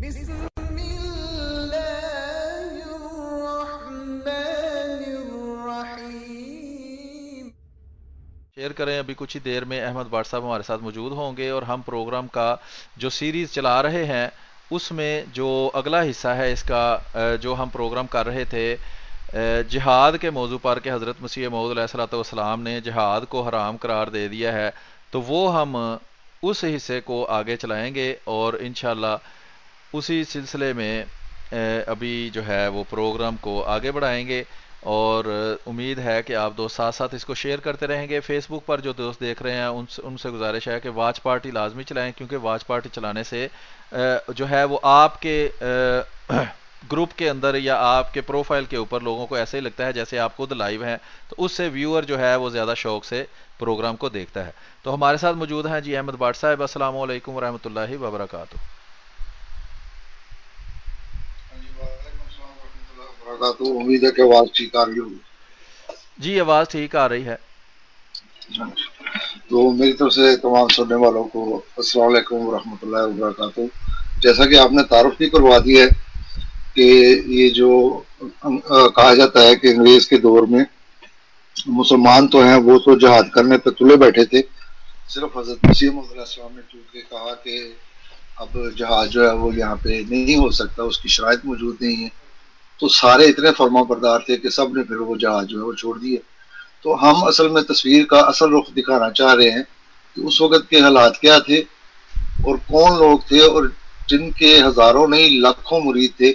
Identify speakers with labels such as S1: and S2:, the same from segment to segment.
S1: بسم الله الرحمن الرحیم۔
S2: شیئر کریں، ابھی کچھ ہی دیر میں احمد بٹ صاحب ہمارے ساتھ موجود ہوں گے اور ہم پروگرام کا جو سیریز چلا رہے ہیں اس میں جو اگلا حصہ ہے اس کا جو ہم پروگرام کر رہے تھے جہاد کے موضوع پر کہ حضرت مسیح موعود علیہ الصلوۃ والسلام نے جہاد کو حرام قرار دے دیا ہے، تو وہ ہم اس حصے کو آگے چلائیں گے اور انشاءاللہ اسی سلسلے میں ابھی جو ہے وہ پروگرام کو آگے بڑھائیں گے اور امید ہے کہ آپ دوست ساتھ ساتھ اس کو شیئر کرتے رہیں گے۔ فیس بک پر جو دوست دیکھ رہے ہیں ان سے گزارش ہے کہ واچ پارٹی لازمی چلائیں، کیونکہ واچ پارٹی چلانے سے جو ہے وہ آپ کے گروپ کے اندر یا آپ کے پروفائل کے اوپر لوگوں کو ایسے ہی لگتا ہے جیسے آپ خود لائیو ہیں، تو اس سے ویور جو ہے وہ زیادہ شوق سے پروگرام کو دیکھتا ہے۔ تو ہمارے ساتھ موجود ہیں جی احمد بٹ صاحب۔ السلام علیکم ورحمۃ اللہ وبرکاتہ۔
S3: وعلیکم السلام ورحمۃ اللہ وبرکاتہ۔ امید ہے کہ آواز ٹھیک آ رہی ہوگی۔
S2: جی آواز ٹھیک آ رہی ہے۔
S3: تو میری طرف سے تمام سننے والوں کو السلام علیکم ورحمۃ اللہ وبرکاتہ۔ جیسا کہ آپ نے تعارف بھی کروا دی ہے کہ یہ جو کہا جاتا ہے کہ انگریز کے دور میں مسلمان تو ہیں، وہ تو جہاد کرنے پہ تلے بیٹھے تھے، صرف حضرت مسیح موعود علیہ السلام نے چونکہ کہا کہ اب جہاد جو ہے وہ یہاں پہ نہیں ہو سکتا، اس کی شرائط موجود نہیں ہے، تو سارے اتنے فرما بردار تھے کہ سب نے پھر وہ جہاز جو ہے وہ چھوڑ دیے۔ تو ہم اصل میں تصویر کا اصل رخ دکھانا چاہ رہے ہیں کہ اس وقت کے حالات کیا تھے اور کون لوگ تھے، اور جن کے ہزاروں نہیں لاکھوں مرید تھے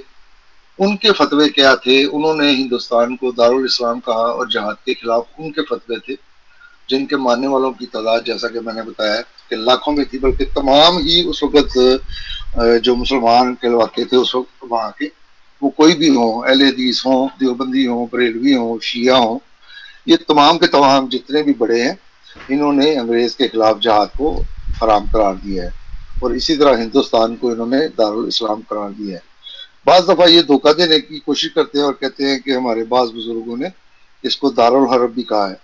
S3: ان کے فتوے کیا تھے۔ انہوں نے ہندوستان کو دارالاسلام کہا اور جہاد کے خلاف ان کے فتوے تھے، جن کے ماننے والوں کی تعداد جیسا کہ میں نے بتایا کہ لاکھوں میں تھی، بلکہ تمام ہی اس وقت جو مسلمان کہلواتے تھے اس وقت وہاں کے، وہ کوئی بھی ہوں، اہل حدیث ہوں، دیوبندی ہوں، بریلوی ہوں، شیعہ ہوں، یہ تمام کے تمام جتنے بھی بڑے ہیں انہوں نے انگریز کے خلاف جہاد کو حرام قرار دیا ہے، اور اسی طرح ہندوستان کو انہوں نے دارالاسلام قرار دیا ہے۔ بعض دفعہ یہ دھوکہ دینے کی کوشش کرتے ہیں اور کہتے ہیں کہ ہمارے بعض بزرگوں نے اس کو دارالحرب بھی کہا ہے،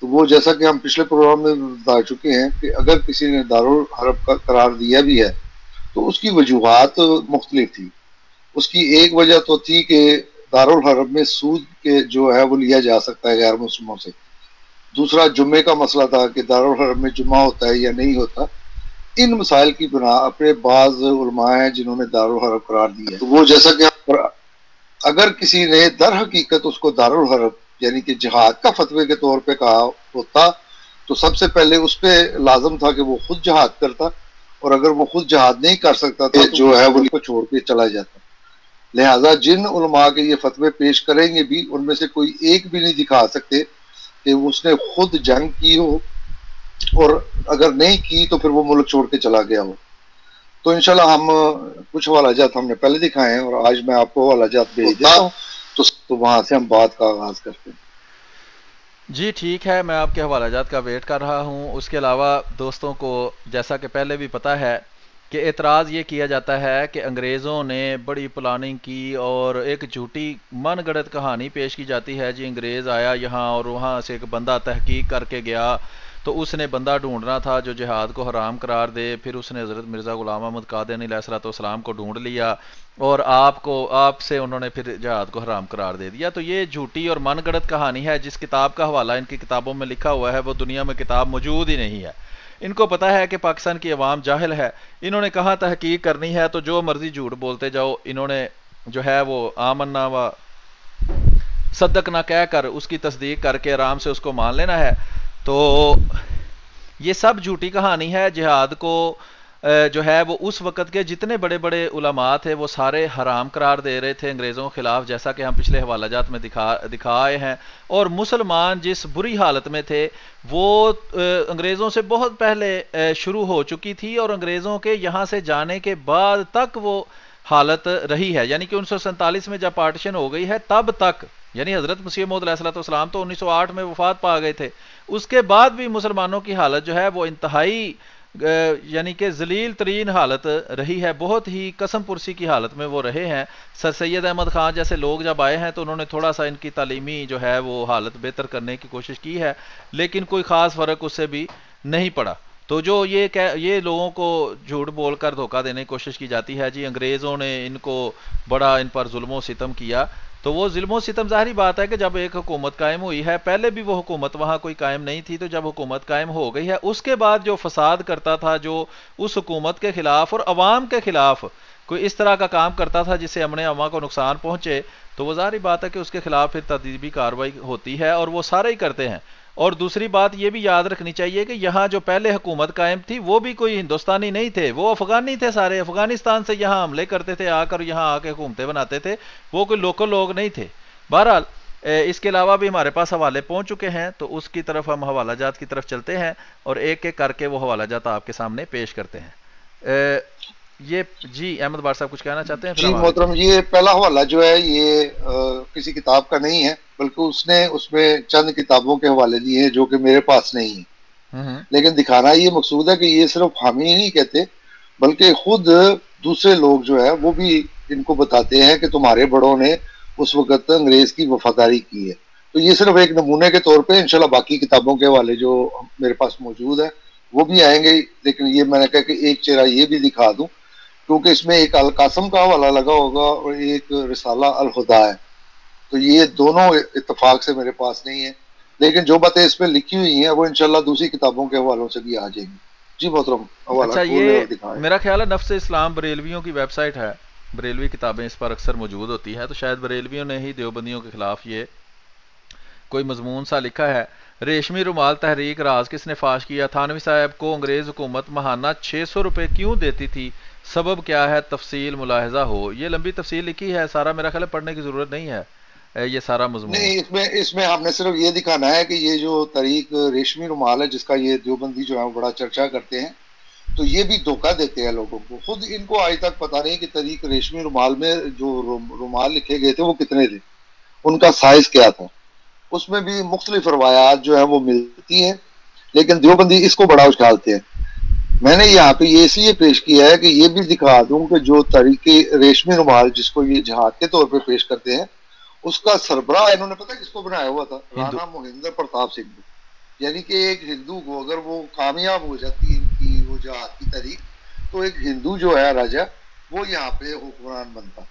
S3: تو وہ جیسا کہ ہم پچھلے پروگرام میں بتا چکے ہیں کہ اگر کسی نے دارالحرب کا قرار دیا بھی ہے تو اس کی وجوہات مختلف تھی۔ اس کی ایک وجہ تو تھی کہ دارالحرب میں سود کے جو ہے وہ لیا جا سکتا ہے غیر مسلموں سے۔ دوسرا جمعے کا مسئلہ تھا کہ دارالحرب میں جمعہ ہوتا ہے یا نہیں ہوتا۔ ان مسائل کی بنا اپنے بعض علماء ہیں جنہوں نے دارالحرب قرار دیا ہے، تو وہ جیسا کہ اگر کسی نے در حقیقت اس کو دارالحرب یعنی کہ جہاد کا فتوے کے طور پہ کہا ہوتا تو سب سے پہلے اس پہ لازم تھا کہ وہ خود جہاد کرتا، اور اگر وہ خود جہاد نہیں کر سکتا تھا تو جو ہے وہ کو چھوڑ کے چلا جاتا۔ لہٰذا جن علماء کے یہ فتوے پیش کریں گے بھی ان میں سے کوئی ایک بھی نہیں دکھا سکتے کہ اس نے خود جنگ کی ہو، اور اگر نہیں کی تو پھر وہ ملک چھوڑ کے چلا گیا ہو۔ تو انشاءاللہ ہم کچھ حوالہ جات ہم نے پہلے دکھائے ہیں اور آج میں آپ کو حوالہ جات بھیج دیتا ہوں، تو وہاں سے ہم بات کا آغاز کرتے ہیں۔
S2: جی ٹھیک ہے، میں آپ کے حوالہ جات کا ویٹ کر رہا ہوں۔ اس کے علاوہ دوستوں کو جیسا کہ پہلے بھی پتہ ہے کہ اعتراض یہ کیا جاتا ہے کہ انگریزوں نے بڑی پلاننگ کی اور ایک جھوٹی من گڑت کہانی پیش کی جاتی ہے۔ جی انگریز آیا یہاں اور وہاں سے ایک بندہ تحقیق کر کے گیا، تو اس نے بندہ ڈھونڈنا تھا جو جہاد کو حرام قرار دے، پھر اس نے حضرت مرزا غلام احمد قادیانی علیہ الصلوۃ والسلام کو ڈھونڈ لیا اور آپ سے انہوں نے پھر جہاد کو حرام قرار دے دیا۔ تو یہ جھوٹی اور من گڑت کہانی ہے۔ جس کتاب کا حوالہ ان کی کتابوں میں لکھا ہوا ہے وہ دنیا میں کتاب موجود ہی نہیں ہے۔ ان کو پتا ہے کہ پاکستان کی عوام جاہل ہے، انہوں نے کہا تحقیق کرنی ہے تو جو مرضی جھوٹ بولتے جاؤ، انہوں نے جو ہے وہ آمنا و صدق نہ کہہ کر اس کی تصدیق کر کے آرام سے اس کو مان لینا ہے۔ تو یہ سب جھوٹی کہانی ہے۔ جہاد کو جو ہے وہ اس وقت کے جتنے بڑے بڑے علماء تھے وہ سارے حرام قرار دے رہے تھے انگریزوں کے خلاف، جیسا کہ ہم پچھلے حوالہ جات میں دکھائے ہیں۔ اور مسلمان جس بری حالت میں تھے وہ انگریزوں سے بہت پہلے شروع ہو چکی تھی، اور انگریزوں کے یہاں سے جانے کے بعد تک وہ حالت رہی ہے، یعنی کہ 1947 میں جب پارٹیشن ہو گئی ہے تب تک، یعنی حضرت مسیح موعود علیہ الصلوۃ والسلام تو 1908 میں وفات پا گئے تھے، اس کے بعد بھی مسلمانوں کی حالت جو ہے وہ انتہائی یعنی کہ ذلیل ترین حالت رہی ہے، بہت ہی قسم پرسی کی حالت میں وہ رہے ہیں۔ سر سید احمد خان جیسے لوگ جب آئے ہیں تو انہوں نے تھوڑا سا ان کی تعلیمی جو ہے وہ حالت بہتر کرنے کی کوشش کی ہے، لیکن کوئی خاص فرق اس سے بھی نہیں پڑا۔ تو جو یہ لوگوں کو جھوٹ بول کر دھوکہ دینے کی کوشش کی جاتی ہے جی انگریزوں نے ان کو بڑا ان پر ظلم و ستم کیا، تو وہ ظلم و ستم ظاہری بات ہے کہ جب ایک حکومت قائم ہوئی ہے، پہلے بھی وہ حکومت وہاں کوئی قائم نہیں تھی، تو جب حکومت قائم ہو گئی ہے اس کے بعد جو فساد کرتا تھا، جو اس حکومت کے خلاف اور عوام کے خلاف کوئی اس طرح کا کام کرتا تھا جس سے امن عامہ کو نقصان پہنچے، تو وہ ظاہری بات ہے کہ اس کے خلاف پھر تادیبی کارروائی ہوتی ہے، اور وہ سارے ہی کرتے ہیں۔ اور دوسری بات یہ بھی یاد رکھنی چاہیے کہ یہاں جو پہلے حکومت قائم تھی وہ بھی کوئی ہندوستانی نہیں تھے، وہ افغانی تھے، سارے افغانستان سے یہاں حملے کرتے تھے آ کر، یہاں آ کے حکومتیں بناتے تھے، وہ کوئی لوکل لوگ نہیں تھے۔ بہرحال اس کے علاوہ بھی ہمارے پاس حوالے پہنچ چکے ہیں، تو اس کی طرف ہم حوالہ جات کی طرف چلتے ہیں اور ایک ایک کر کے وہ حوالہ جات آپ کے سامنے پیش کرتے ہیں۔ یہ جی احمد بار صاحب کچھ کہنا چاہتے ہیں پھر
S3: جی
S2: ہم آگے
S3: محترم،
S2: چلیں۔
S3: یہ پہلا حوالہ جو ہے یہ کسی کتاب کا نہیں ہے، بلکہ اس نے اس میں چند کتابوں کے حوالے دیے ہیں جو کہ میرے پاس نہیں ہیں،
S2: ہوں
S3: لیکن دکھانا یہ مقصود ہے کہ یہ صرف ہم ہی نہیں کہتے، بلکہ خود دوسرے لوگ جو ہے وہ بھی ان کو بتاتے ہیں کہ تمہارے بڑوں نے اس وقت انگریز کی وفاداری کی ہے۔ تو یہ صرف ایک نمونے کے طور پہ، انشاءاللہ باقی کتابوں کے حوالے جو میرے پاس موجود ہے وہ بھی آئیں گے، لیکن یہ میں نے کہا کہ ایک چہرہ یہ بھی دکھا دوں، کیونکہ اس میں ایک القاسم کا حوالہ لگا ہوگا اور ایک رسالہ الہدا ہے، تو یہ دونوں اتفاق سے میرے پاس نہیں ہے، لیکن جو باتیں اس میں لکھی ہوئی ہیں وہ انشاءاللہ دوسری کتابوں کے حوالوں سے بھی آ جائیں گی۔ جی محترم، حوالہ
S2: اچھا،
S3: کھولیں
S2: یہ
S3: اور دکھائیں۔
S2: میرا خیال ہے نفس اسلام بریلویوں کی ویب سائٹ ہے، بریلوی کتابیں اس پر اکثر موجود ہوتی ہیں، تو شاید بریلویوں نے ہی دیوبندیوں کے خلاف یہ کوئی مضمون سا لکھا ہے۔ ریشمی رومال تحریک راز کس نے فاش کیا؟ تھانوی صاحب کو انگریز حکومت ماہانہ 600 روپے کیوں دیتی تھی؟ سبب کیا ہے؟ تفصیل ملاحظہ ہو۔ یہ لمبی تفصیل لکھی ہے، سارا میرا خیال ہے پڑھنے کی ضرورت نہیں ہے یہ سارا مضمون۔
S3: نہیں، اس میں ہم نے صرف یہ دکھانا ہے کہ یہ جو طریق ریشمی رومال ہے جس کا یہ دیوبندی جو ہے وہ بڑا چرچا کرتے ہیں، تو یہ بھی دھوکہ دیتے ہیں لوگوں کو، خود ان کو آج تک پتہ نہیں کہ طریق ریشمی رومال میں جو رومال لکھے گئے تھے وہ کتنے تھے، ان کا سائز کیا تھا، اس میں بھی مختلف روایات جو ہیں وہ ملتی ہیں، لیکن دیوبندی اس کو بڑا اچھالتے ہیں۔ میں نے یہاں پہ یہ اس لیے پیش کیا ہے کہ یہ بھی دکھا دوں کہ جو طریق ریشمی رومال جس کو یہ جہاد کے طور پہ پیش کرتے ہیں، اس کا سربراہ انہوں نے پتہ کس کو بنایا ہوا تھا؟
S2: ہندو
S3: رانا مہندر پرتاپ سنگھ کو۔ یعنی کہ ایک ہندو کو اگر وہ کامیاب ہو جاتی ان کی وہ جہاد کی تحریک، تو ایک ہندو جو ہے راجا وہ یہاں پہ حکمران بنتا،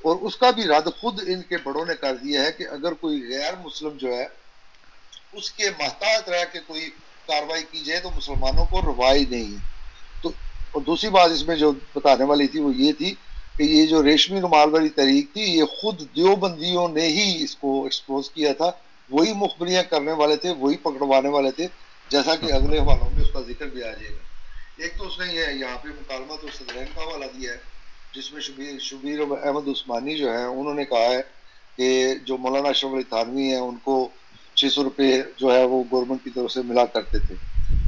S3: اور اس کا بھی رد خود ان کے بڑوں نے کر دیا ہے کہ اگر کوئی غیر مسلم جو ہے اس کے محتاط رہ کے کوئی کاروائی کی جائے تو مسلمانوں کو روائی نہیں ہے۔ تو اور دوسری بات اس میں جو بتانے والی تھی وہ یہ تھی کہ یہ جو ریشمی رومال والی تحریک تھی یہ خود دیوبندیوں نے ہی اس کو ایکسپوز کیا تھا، وہی مخبریاں کرنے والے تھے، وہی پکڑوانے والے تھے، جیسا کہ اگلے حوالوں میں اس کا ذکر بھی آ جائے گا۔ ایک تو اس نے یہ یہاں پہ مکالمت اور صدرین کا حوالہ دیا ہے جس میں شبیر احمد عثمانی جو ہیں انہوں نے کہا ہے کہ جو مولانا اشرف علی تھانوی ہیں ان کو 600 روپے جو ہے وہ گورنمنٹ کی طرف سے ملا کرتے تھے۔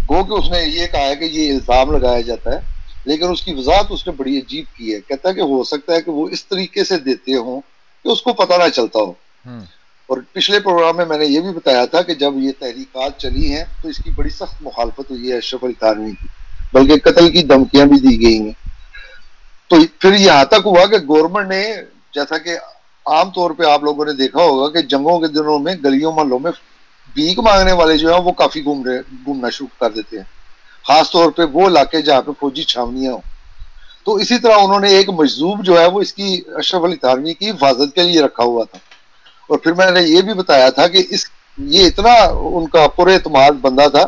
S3: گو کہ اس نے یہ کہا ہے کہ یہ الزام لگایا جاتا ہے، لیکن اس کی وضاحت اس نے بڑی عجیب کی ہے، کہتا ہے کہ ہو سکتا ہے کہ وہ اس طریقے سے دیتے ہوں کہ اس کو پتہ نہ چلتا ہو۔
S2: ہوں
S3: اور پچھلے پروگرام میں نے یہ بھی بتایا تھا کہ جب یہ تحریکات چلی ہیں تو اس کی بڑی سخت مخالفت ہوئی ہے اشرف علی تھانوی کی، بلکہ قتل کی دھمکیاں بھی دی گئی ہیں۔ تو پھر یہاں تک ہوا کہ گورنمنٹ نے، جیسا کہ عام طور پہ آپ لوگوں نے دیکھا ہوگا کہ جنگوں کے دنوں میں گلیوں محلوں میں بھیک مانگنے والے جو ہیں وہ کافی گھومنا شروع کر دیتے ہیں، خاص طور پہ وہ علاقے جہاں پہ فوجی چھاونیاں ہوں۔ تو اسی طرح انہوں نے ایک مجذوب جو ہے وہ اس کی اشرف علی تھانوی کی حفاظت کے لیے رکھا ہوا تھا، اور پھر میں نے یہ بھی بتایا تھا کہ یہ اتنا ان کا پر اعتماد بندہ تھا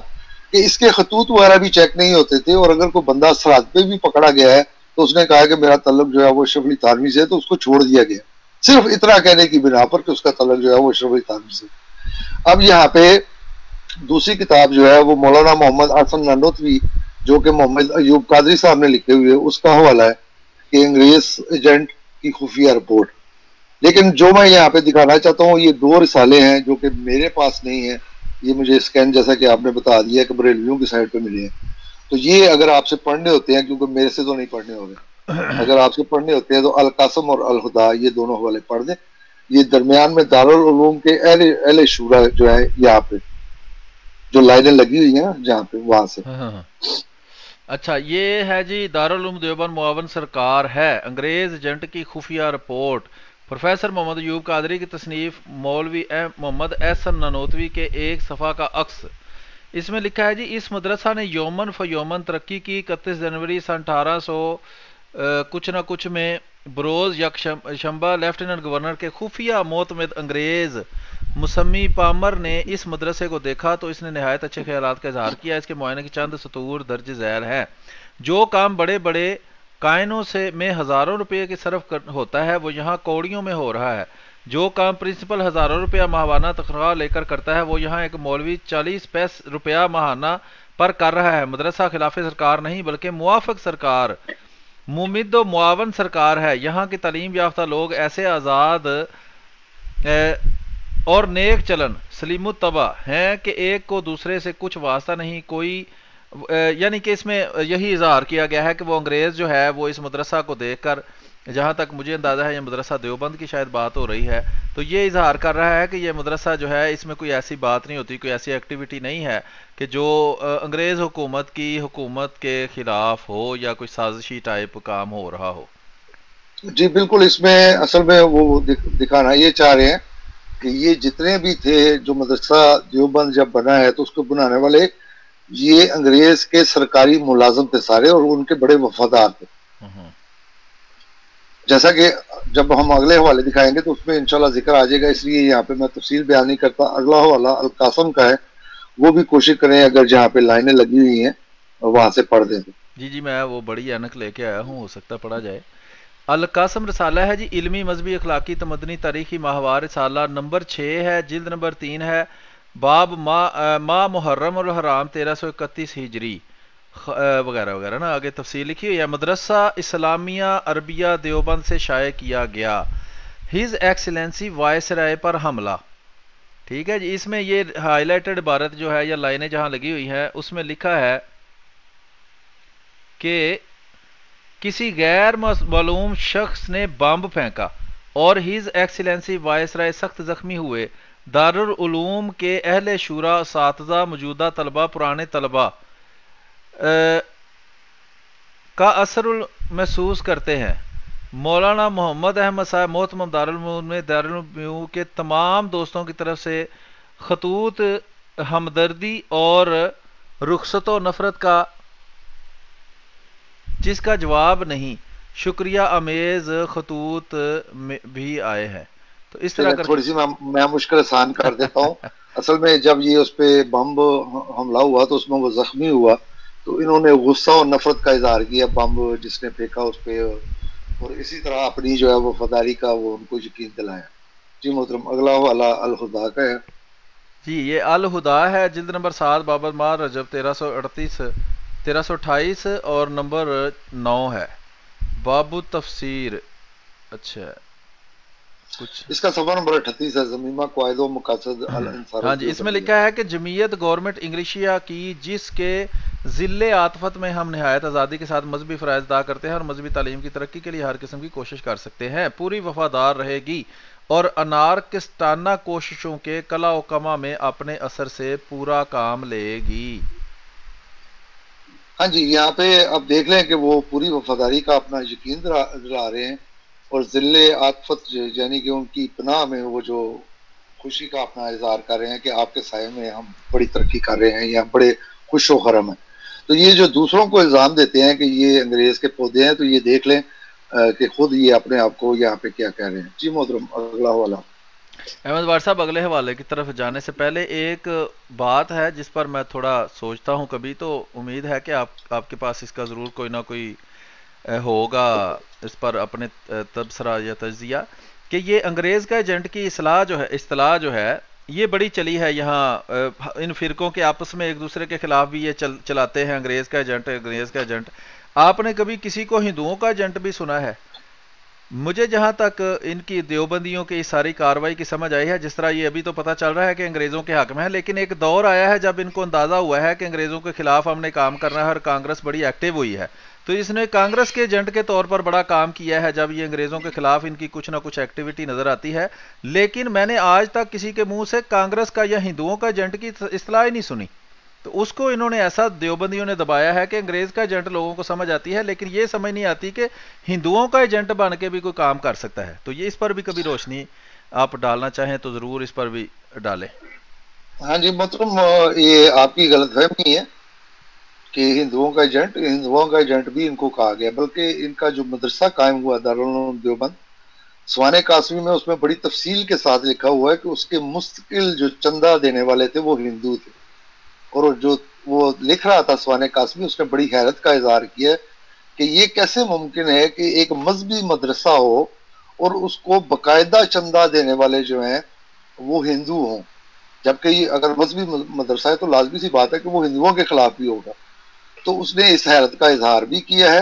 S3: کہ اس کے خطوط وغیرہ بھی چیک نہیں ہوتے تھے، اور اگر کوئی بندہ سرحد پہ بھی پکڑا گیا ہے تو اس نے کہا کہ میرا تعلق جو ہے وہ اشرف علی تھانوی سے ہے، تو اس کو چھوڑ دیا گیا، صرف اتنا کہنے کی بنا پر کہ اس کا تعلق جو ہے وہ اشرف علی تھانوی سے۔ اب یہاں پہ دوسری کتاب جو ہے وہ مولانا محمد حسن نانوتوی جو کہ محمد ایوب قادری صاحب نے لکھے ہوئے، اس کا حوالہ ہے کہ انگریز ایجنٹ کی خفیہ رپورٹ۔ لیکن جو میں یہاں پہ دکھانا چاہتا ہوں یہ دو رسالے ہیں جو کہ میرے پاس نہیں ہیں، یہ مجھے اسکین جیسا کہ آپ نے بتا دیا کہ بریلویوں کی سائٹ پہ ملے ہیں، تو یہ اگر آپ سے پڑھنے ہوتے ہیں، کیونکہ میرے سے تو نہیں پڑھنے ہو گئے، اگر آپ سے پڑھنے ہوتے ہیں تو القاسم اور الہدا یہ دونوں حوالے پڑھ دیں۔ یہ درمیان میں دارالعلوم کے اہل شورا جو ہے یہاں پہ جو لائنیں لگی ہوئی ہیں نا جہاں پہ، وہاں سے۔
S2: ہاں ہاں۔ اچھا، یہ ہے جی دارالعلوم دیوبند معاون سرکار ہے، انگریز ایجنٹ کی خفیہ رپورٹ، پروفیسر محمد ایوب قادری کی تصنیف، مولوی محمد احسن نانوتوی کے ایک صفحہ کا عکس۔ اس میں لکھا ہے جی اس مدرسہ نے یومن فیومن ترقی کی 31 جنوری سن 1800 کچھ نہ کچھ میں بروز یک شنبہ لیفٹیننٹ گورنر کے خفیہ معتمد انگریز مسمی پامر نے اس مدرسے کو دیکھا تو اس نے نہایت اچھے خیالات کا اظہار کیا. اس کے معائنے کی چند سطور درج ذیل ہیں. جو کام بڑے بڑے کائنوں سے میں ہزاروں روپے کی صرف ہوتا ہے وہ یہاں کوڑیوں میں ہو رہا ہے. جو کام پرنسپل ہزاروں روپیہ ماہانہ تنخواہ لے کر کرتا ہے وہ یہاں ایک مولوی 40 روپیہ ماہانہ پر کر رہا ہے. مدرسہ خلاف سرکار نہیں بلکہ موافق سرکار ممد و معاون سرکار ہے. یہاں کے تعلیم یافتہ لوگ ایسے آزاد اور نیک چلن سلیم الطبع ہیں کہ ایک کو دوسرے سے کچھ واسطہ نہیں کوئی. یعنی کہ اس میں یہی اظہار کیا گیا ہے کہ وہ انگریز جو ہے وہ اس مدرسہ کو دیکھ کر، جہاں تک مجھے اندازہ ہے یہ مدرسہ دیوبند کی شاید بات ہو رہی ہے، تو یہ اظہار کر رہا ہے کہ یہ مدرسہ جو ہے اس میں کوئی ایسی بات نہیں ہوتی، کوئی ایسی ایکٹیویٹی نہیں ہے کہ جو انگریز حکومت کے خلاف ہو یا کوئی سازشی ٹائپ کام ہو رہا ہو.
S3: جی بالکل، اس میں اصل میں وہ دکھانا یہ چاہ رہے ہیں کہ یہ جتنے بھی تھے جو مدرسہ دیوبند جب بنا ہے تو اس کو بنانے والے یہ انگریز کے سرکاری ملازم تھے سارے، اور ان کے بڑے وفادار تھے. جیسا کہ جب ہم اگلے حوالے دکھائیں گے تو اس میں انشاءاللہ ذکر آ جائے گا، اس لیے یہاں پہ میں تفصیل بیان نہیں کرتا. اگلا حوالہ القاسم کا ہے، وہ بھی کوشش کریں اگر جہاں پہ لائنیں لگی ہوئی ہیں وہاں سے پڑھ دیں.
S2: جی میں وہ بڑی اینک لے کے آیا ہوں، ہو سکتا پڑھا جائے. القاسم رسالہ ہے جی، علمی مذہبی اخلاقی تمدنی تاریخی ماہوار رسالہ، نمبر 6 ہے، جلد نمبر 3 ہے، باب ما محرم الحرام 1331 ہجری وغیرہ وغیرہ نا. آگے تفصیل لکھی ہوئی ہے. مدرسہ اسلامیہ عربیہ دیوبند سے شائع کیا گیا. ہز ایکسیلنسی وائس رائے پر حملہ. ٹھیک ہے جی. اس میں یہ ہائی لائٹڈ عبارت جو ہے یا لائنیں جہاں لگی ہوئی ہیں اس میں لکھا ہے کہ کسی غیر معلوم شخص نے بم پھینکا اور ہز ایکسیلنسی وائس رائے سخت زخمی ہوئے. دارالعلوم کے اہل شورا، اساتذہ، موجودہ طلبہ، پرانے طلبہ کا اثر محسوس کرتے ہیں. مولانا محمد احمد صاحب محتمم دارالعلوم کے تمام دوستوں کی طرف سے خطوط ہمدردی اور رخصت و نفرت کا جس کا جواب نہیں، شکریہ آمیز خطوط بھی آئے ہیں. تو اس طرح کر
S3: تھوڑی سی میں مشکل آسان کر دیتا ہوں. اصل میں جب یہ اس پہ بم حملہ ہوا تو اس میں وہ زخمی ہوا تو انہوں نے غصہ اور نفرت کا اظہار کیا بم جس نے پھینکا اس پہ، اور اسی طرح اپنی جو ہے وفاداری کا وہ ان کو یقین دلایا. جی محترم، اگلا والا الہدا کا ہے.
S2: جی یہ الہدا ہے، جلد نمبر 7، بابر ماہ رجب 1328 اور نمبر 9 ہے. باب تفسیر. اچھا کچھ
S3: اس کا صفحہ نمبر 38 ہے، زمینہ قواعد و مقاصد الانصار.
S2: ہاں جی، اس میں لکھا ہے کہ جمعیت گورنمنٹ انگلیشیا کی جس کے ذل عاطفت میں ہم نہایت آزادی کے ساتھ مذہبی فرائض ادا کرتے ہیں اور مذہبی تعلیم کی ترقی کے لیے ہر قسم کی کوشش کر سکتے ہیں، پوری وفادار رہے گی اور انارکستانہ کوششوں کے کلا و کما میں اپنے اثر سے پورا کام لے گی.
S3: ہاں جی، یہاں پہ اب دیکھ لیں کہ وہ پوری وفاداری کا اپنا یقین دلا رہے ہیں، اور ذل عاطفت یعنی کہ ان کی پناہ میں وہ جو خوشی کا اپنا اظہار کر رہے ہیں کہ آپ کے سائے میں ہم بڑی ترقی کر رہے ہیں یا بڑے خوش و خرم ہیں. تو یہ جو دوسروں کو الزام دیتے ہیں کہ یہ انگریز کے پودے ہیں، تو یہ دیکھ لیں کہ خود یہ اپنے آپ کو یہاں پہ کیا کہہ رہے ہیں. جی محترم، اگلا والا.
S2: احمد وار صاحب اگلے حوالے کی طرف جانے سے پہلے ایک بات ہے جس پر میں تھوڑا سوچتا ہوں کبھی، تو امید ہے کہ آپ کے پاس اس کا ضرور کوئی نہ کوئی ہوگا اس پر اپنے تبصرہ یا تجزیہ، کہ یہ انگریز کا ایجنٹ کی اصطلاح جو ہے یہ بڑی چلی ہے یہاں. ان فرقوں کے آپس میں ایک دوسرے کے خلاف بھی یہ چلاتے ہیں، انگریز کا ایجنٹ. آپ نے کبھی کسی کو ہندوؤں کا ایجنٹ بھی سنا ہے؟ مجھے جہاں تک ان کی دیوبندیوں کی ساری کاروائی کی سمجھ آئی ہے، جس طرح یہ ابھی تو پتہ چل رہا ہے کہ انگریزوں کے حق میں ہے، لیکن ایک دور آیا ہے جب ان کو اندازہ ہوا ہے کہ انگریزوں کے خلاف ہم نے کام کرنا ہے اور کانگریس بڑی ایکٹیو ہوئی ہے، تو اس نے کانگریس کے ایجنٹ کے طور پر بڑا کام کیا ہے جب یہ انگریزوں کے خلاف ان کی کچھ نہ کچھ ایکٹیویٹی نظر آتی ہے. لیکن میں نے آج تک کسی کے منہ سے کانگریس کا یا ہندوؤں کا ایجنٹ کی اصطلاح ہی نہیں سنی. تو اس کو انہوں نے ایسا دیوبندیوں نے دبایا ہے کہ انگریز کا ایجنٹ لوگوں کو سمجھ آتی ہے، لیکن یہ سمجھ نہیں آتی کہ ہندوؤں کا ایجنٹ بن کے بھی کوئی کام کر سکتا ہے. تو یہ اس پر بھی کبھی روشنی آپ ڈالنا چاہیں تو ضرور اس پر بھی ڈالیں.
S3: ہاں جی محترم، یہ آپ کی غلط فہمی ہے کہ ہندوؤں کا ایجنٹ بھی ان کو کہا گیا، بلکہ ان کا جو مدرسہ قائم ہوا دارالعلوم دیوبند سوانح قاسمی میں، اس میں بڑی تفصیل کے ساتھ لکھا ہوا ہے کہ اس کے مستقل جو چندہ دینے والے تھے وہ ہندو تھے، اور جو وہ لکھ رہا تھا سوانح قاسمی، اس نے بڑی حیرت کا اظہار کیا کہ یہ کیسے ممکن ہے کہ ایک مذہبی مدرسہ ہو اور اس کو باقاعدہ چندہ دینے والے جو ہیں وہ ہندو ہوں، جبکہ یہ اگر مذہبی مدرسہ ہے تو لازمی سی بات ہے کہ وہ ہندوؤں کے خلاف بھی ہوگا۔ تو اس نے اس حیرت کا اظہار بھی کیا ہے،